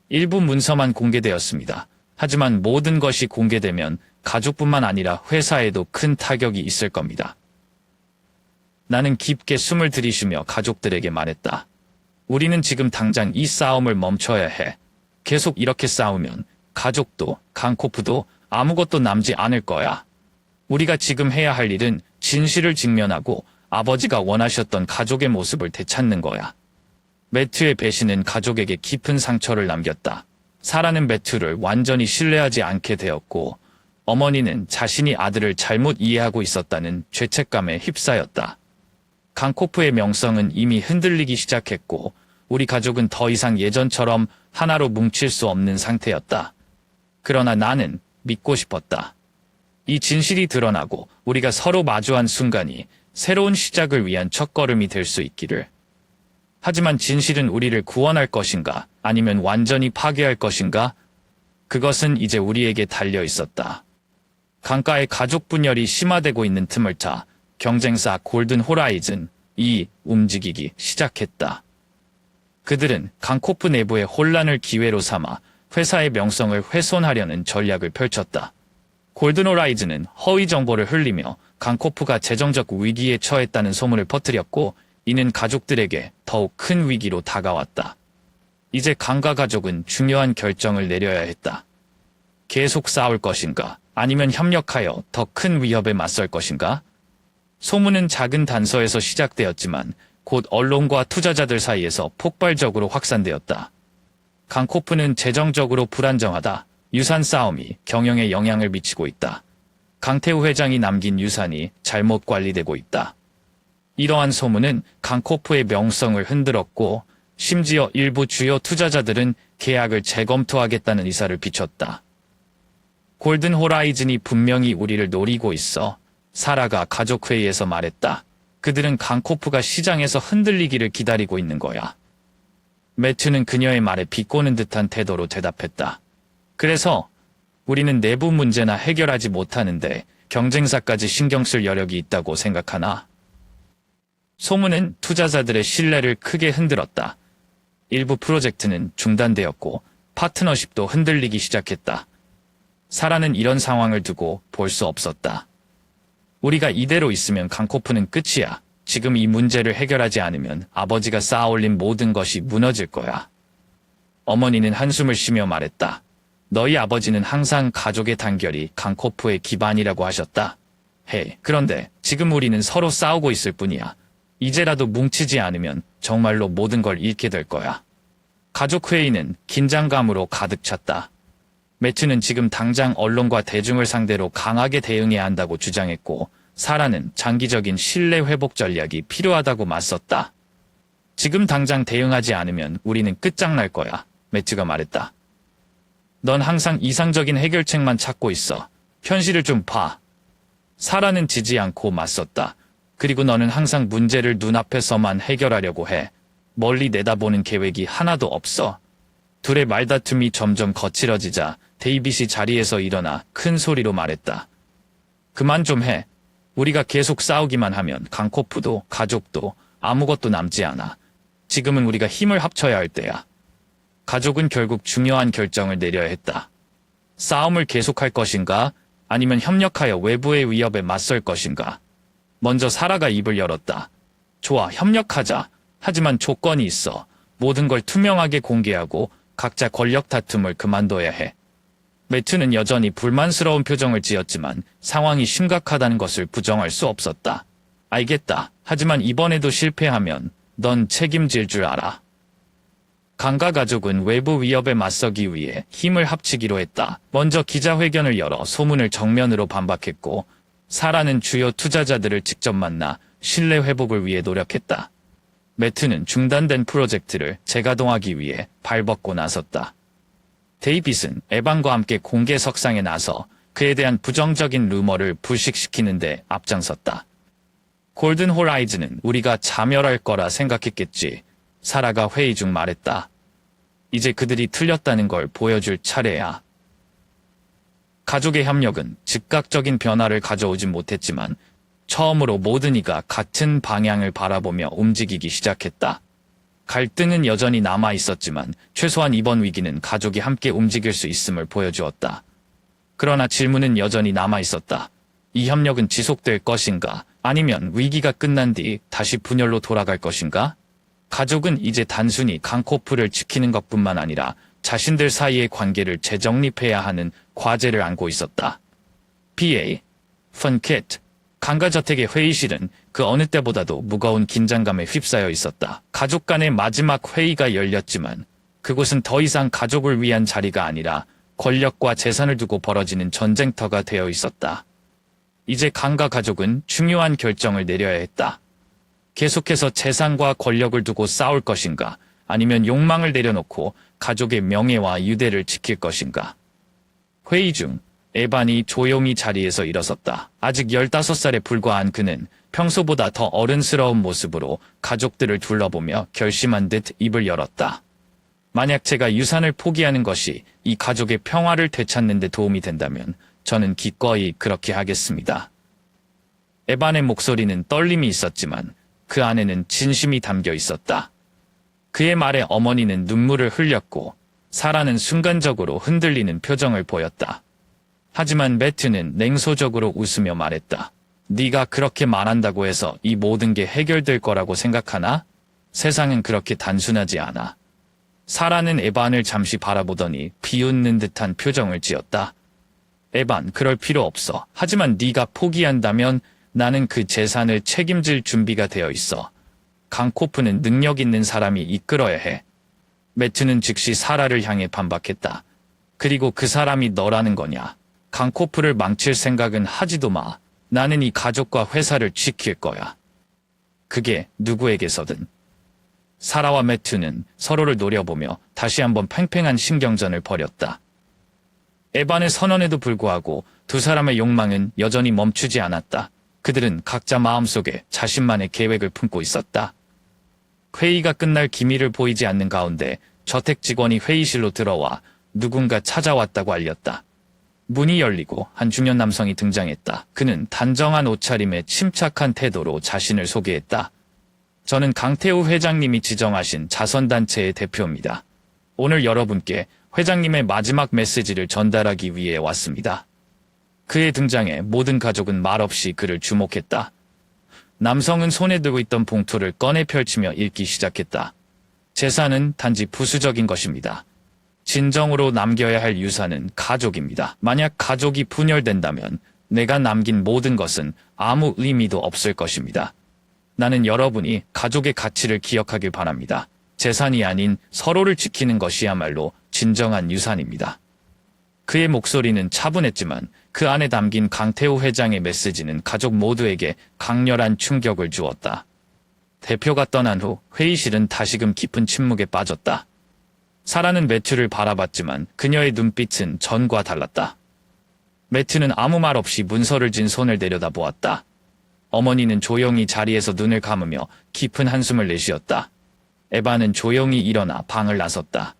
일부 문서만 공개되었습니다. 하지만 모든 것이 공개되면 가족뿐만 아니라 회사에도 큰 타격이 있을 겁니다. 나는 깊게 숨을 들이쉬며 가족들에게 말했다. 우리는 지금 당장 이 싸움을 멈춰야 해. 계속 이렇게 싸우면 가족도 강코프도 아무것도 남지 않을 거야. 우리가 지금 해야 할 일은 진실을 직면하고 아버지가 원하셨던 가족의 모습을 되찾는 거야. 매튜의 배신은 가족에게 깊은 상처를 남겼다. 사라는 매튜를 완전히 신뢰하지 않게 되었고 어머니는 자신이 아들을 잘못 이해하고 있었다는 죄책감에 휩싸였다. 강코프의 명성은 이미 흔들리기 시작했고 우리 가족은 더 이상 예전처럼 하나로 뭉칠 수 없는 상태였다. 그러나 나는 믿고 싶었다. 이 진실이 드러나고 우리가 서로 마주한 순간이 새로운 시작을 위한 첫걸음이 될 수 있기를. 하지만 진실은 우리를 구원할 것인가 아니면 완전히 파괴할 것인가? 그것은 이제 우리에게 달려 있었다. 강가의 가족 분열이 심화되고 있는 틈을 타 경쟁사 골든 호라이즌이 움직이기 시작했다. 그들은 강코프 내부의 혼란을 기회로 삼아 회사의 명성을 훼손하려는 전략을 펼쳤다. 골든 호라이즌은 허위 정보를 흘리며 강코프가 재정적 위기에 처했다는 소문을 퍼뜨렸고 이는 가족들에게 더욱 큰 위기로 다가왔다. 이제 강가 가족은 중요한 결정을 내려야 했다. 계속 싸울 것인가 아니면 협력하여 더 큰 위협에 맞설 것인가? 소문은 작은 단서에서 시작되었지만 곧 언론과 투자자들 사이에서 폭발적으로 확산되었다. 강코프는 재정적으로 불안정하다. 유산 싸움이 경영에 영향을 미치고 있다. 강태우 회장이 남긴 유산이 잘못 관리되고 있다. 이러한 소문은 강코프의 명성을 흔들었고 심지어 일부 주요 투자자들은 계약을 재검토하겠다는 의사를 비췄다. 골든 호라이즌이 분명히 우리를 노리고 있어. 사라가 가족회의에서 말했다. 그들은 강코프가 시장에서 흔들리기를 기다리고 있는 거야. 매튜는 그녀의 말에 비꼬는 듯한 태도로 대답했다. 그래서 우리는 내부 문제나 해결하지 못하는데 경쟁사까지 신경 쓸 여력이 있다고 생각하나? 소문은 투자자들의 신뢰를 크게 흔들었다. 일부 프로젝트는 중단되었고 파트너십도 흔들리기 시작했다. 사라는 이런 상황을 두고 볼 수 없었다. 우리가 이대로 있으면 강코프는 끝이야. 지금 이 문제를 해결하지 않으면 아버지가 쌓아올린 모든 것이 무너질 거야. 어머니는 한숨을 쉬며 말했다. 너희 아버지는 항상 가족의 단결이 강코프의 기반이라고 하셨다. 그런데 지금 우리는 서로 싸우고 있을 뿐이야. 이제라도 뭉치지 않으면 정말로 모든 걸 잃게 될 거야. 가족 회의는 긴장감으로 가득 찼다. 매튜는 지금 당장 언론과 대중을 상대로 강하게 대응해야 한다고 주장했고, 사라는 장기적인 신뢰 회복 전략이 필요하다고 맞섰다. 지금 당장 대응하지 않으면 우리는 끝장날 거야, 매튜가 말했다. 넌 항상 이상적인 해결책만 찾고 있어. 현실을 좀 봐. 사라는 지지 않고 맞섰다. 그리고 너는 항상 문제를 눈앞에서만 해결하려고 해. 멀리 내다보는 계획이 하나도 없어. 둘의 말다툼이 점점 거칠어지자 데이빗이 자리에서 일어나 큰 소리로 말했다. 그만 좀 해. 우리가 계속 싸우기만 하면 강코프도 가족도 아무것도 남지 않아. 지금은 우리가 힘을 합쳐야 할 때야. 가족은 결국 중요한 결정을 내려야 했다. 싸움을 계속할 것인가? 아니면 협력하여 외부의 위협에 맞설 것인가? 먼저 사라가 입을 열었다. 좋아, 협력하자. 하지만 조건이 있어. 모든 걸 투명하게 공개하고 각자 권력 다툼을 그만둬야 해. 매튜는 여전히 불만스러운 표정을 지었지만 상황이 심각하다는 것을 부정할 수 없었다. 알겠다. 하지만 이번에도 실패하면 넌 책임질 줄 알아. 강가 가족은 외부 위협에 맞서기 위해 힘을 합치기로 했다. 먼저 기자회견을 열어 소문을 정면으로 반박했고, 사라는 주요 투자자들을 직접 만나 신뢰 회복을 위해 노력했다. 매튜는 중단된 프로젝트를 재가동하기 위해 발벗고 나섰다. 데이빗은 에반과 함께 공개 석상에 나서 그에 대한 부정적인 루머를 불식시키는 데 앞장섰다. 골든 호라이즌은 우리가 자멸할 거라 생각했겠지. 사라가 회의 중 말했다. 이제 그들이 틀렸다는 걸 보여줄 차례야. 가족의 협력은 즉각적인 변화를 가져오진 못했지만 처음으로 모든 이가 같은 방향을 바라보며 움직이기 시작했다. 갈등은 여전히 남아 있었지만 최소한 이번 위기는 가족이 함께 움직일 수 있음을 보여주었다. 그러나 질문은 여전히 남아 있었다. 이 협력은 지속될 것인가? 아니면 위기가 끝난 뒤 다시 분열로 돌아갈 것인가? 가족은 이제 단순히 강코프를 지키는 것뿐만 아니라 자신들 사이의 관계를 재정립해야 하는 과제를 안고 있었다. PA, 펀캣, 강가저택의 회의실은 그 어느 때보다도 무거운 긴장감에 휩싸여 있었다. 가족 간의 마지막 회의가 열렸지만 그곳은 더 이상 가족을 위한 자리가 아니라 권력과 재산을 두고 벌어지는 전쟁터가 되어 있었다. 이제 강가 가족은 중요한 결정을 내려야 했다. 계속해서 재산과 권력을 두고 싸울 것인가, 아니면 욕망을 내려놓고 가족의 명예와 유대를 지킬 것인가. 회의 중 에반이 조용히 자리에서 일어섰다. 아직 15살에 불과한 그는 평소보다 더 어른스러운 모습으로 가족들을 둘러보며 결심한 듯 입을 열었다. 만약 제가 유산을 포기하는 것이 이 가족의 평화를 되찾는 데 도움이 된다면 저는 기꺼이 그렇게 하겠습니다. 에반의 목소리는 떨림이 있었지만 그 안에는 진심이 담겨 있었다. 그의 말에 어머니는 눈물을 흘렸고 사라는 순간적으로 흔들리는 표정을 보였다. 하지만 매튜는 냉소적으로 웃으며 말했다. 네가 그렇게 말한다고 해서 이 모든 게 해결될 거라고 생각하나? 세상은 그렇게 단순하지 않아. 사라는 에반을 잠시 바라보더니 비웃는 듯한 표정을 지었다. 에반, 그럴 필요 없어. 하지만 네가 포기한다면 나는 그 재산을 책임질 준비가 되어 있어. 강코프는 능력 있는 사람이 이끌어야 해. 매튜는 즉시 사라를 향해 반박했다. 그리고 그 사람이 너라는 거냐. 강코프를 망칠 생각은 하지도 마. 나는 이 가족과 회사를 지킬 거야. 그게 누구에게서든. 사라와 매튜는 서로를 노려보며 다시 한번 팽팽한 신경전을 벌였다. 에반의 선언에도 불구하고 두 사람의 욕망은 여전히 멈추지 않았다. 그들은 각자 마음속에 자신만의 계획을 품고 있었다. 회의가 끝날 기미를 보이지 않는 가운데 저택 직원이 회의실로 들어와 누군가 찾아왔다고 알렸다. 문이 열리고 한 중년 남성이 등장했다. 그는 단정한 옷차림에 침착한 태도로 자신을 소개했다. 저는 강태우 회장님이 지정하신 자선단체의 대표입니다. 오늘 여러분께 회장님의 마지막 메시지를 전달하기 위해 왔습니다. 그의 등장에 모든 가족은 말없이 그를 주목했다. 남성은 손에 들고 있던 봉투를 꺼내 펼치며 읽기 시작했다. 재산은 단지 부수적인 것입니다. 진정으로 남겨야 할 유산은 가족입니다. 만약 가족이 분열된다면 내가 남긴 모든 것은 아무 의미도 없을 것입니다. 나는 여러분이 가족의 가치를 기억하길 바랍니다. 재산이 아닌 서로를 지키는 것이야말로 진정한 유산입니다. 그의 목소리는 차분했지만 그 안에 담긴 강태호 회장의 메시지는 가족 모두에게 강렬한 충격을 주었다. 대표가 떠난 후 회의실은 다시금 깊은 침묵에 빠졌다. 사라는 매튜를 바라봤지만 그녀의 눈빛은 전과 달랐다. 매튜는 아무 말 없이 문서를 쥔 손을 내려다보았다. 어머니는 조용히 자리에서 눈을 감으며 깊은 한숨을 내쉬었다. 에바는 조용히 일어나 방을 나섰다.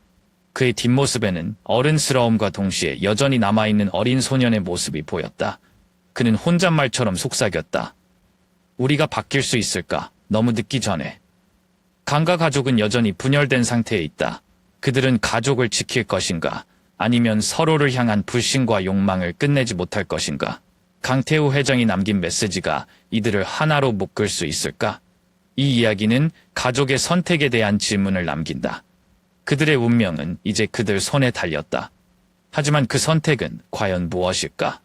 그의 뒷모습에는 어른스러움과 동시에 여전히 남아있는 어린 소년의 모습이 보였다. 그는 혼잣말처럼 속삭였다. 우리가 바뀔 수 있을까? 너무 늦기 전에. 강가 가족은 여전히 분열된 상태에 있다. 그들은 가족을 지킬 것인가? 아니면 서로를 향한 불신과 욕망을 끝내지 못할 것인가? 강태우 회장이 남긴 메시지가 이들을 하나로 묶을 수 있을까? 이 이야기는 가족의 선택에 대한 질문을 남긴다. 그들의 운명은 이제 그들 손에 달렸다. 하지만 그 선택은 과연 무엇일까?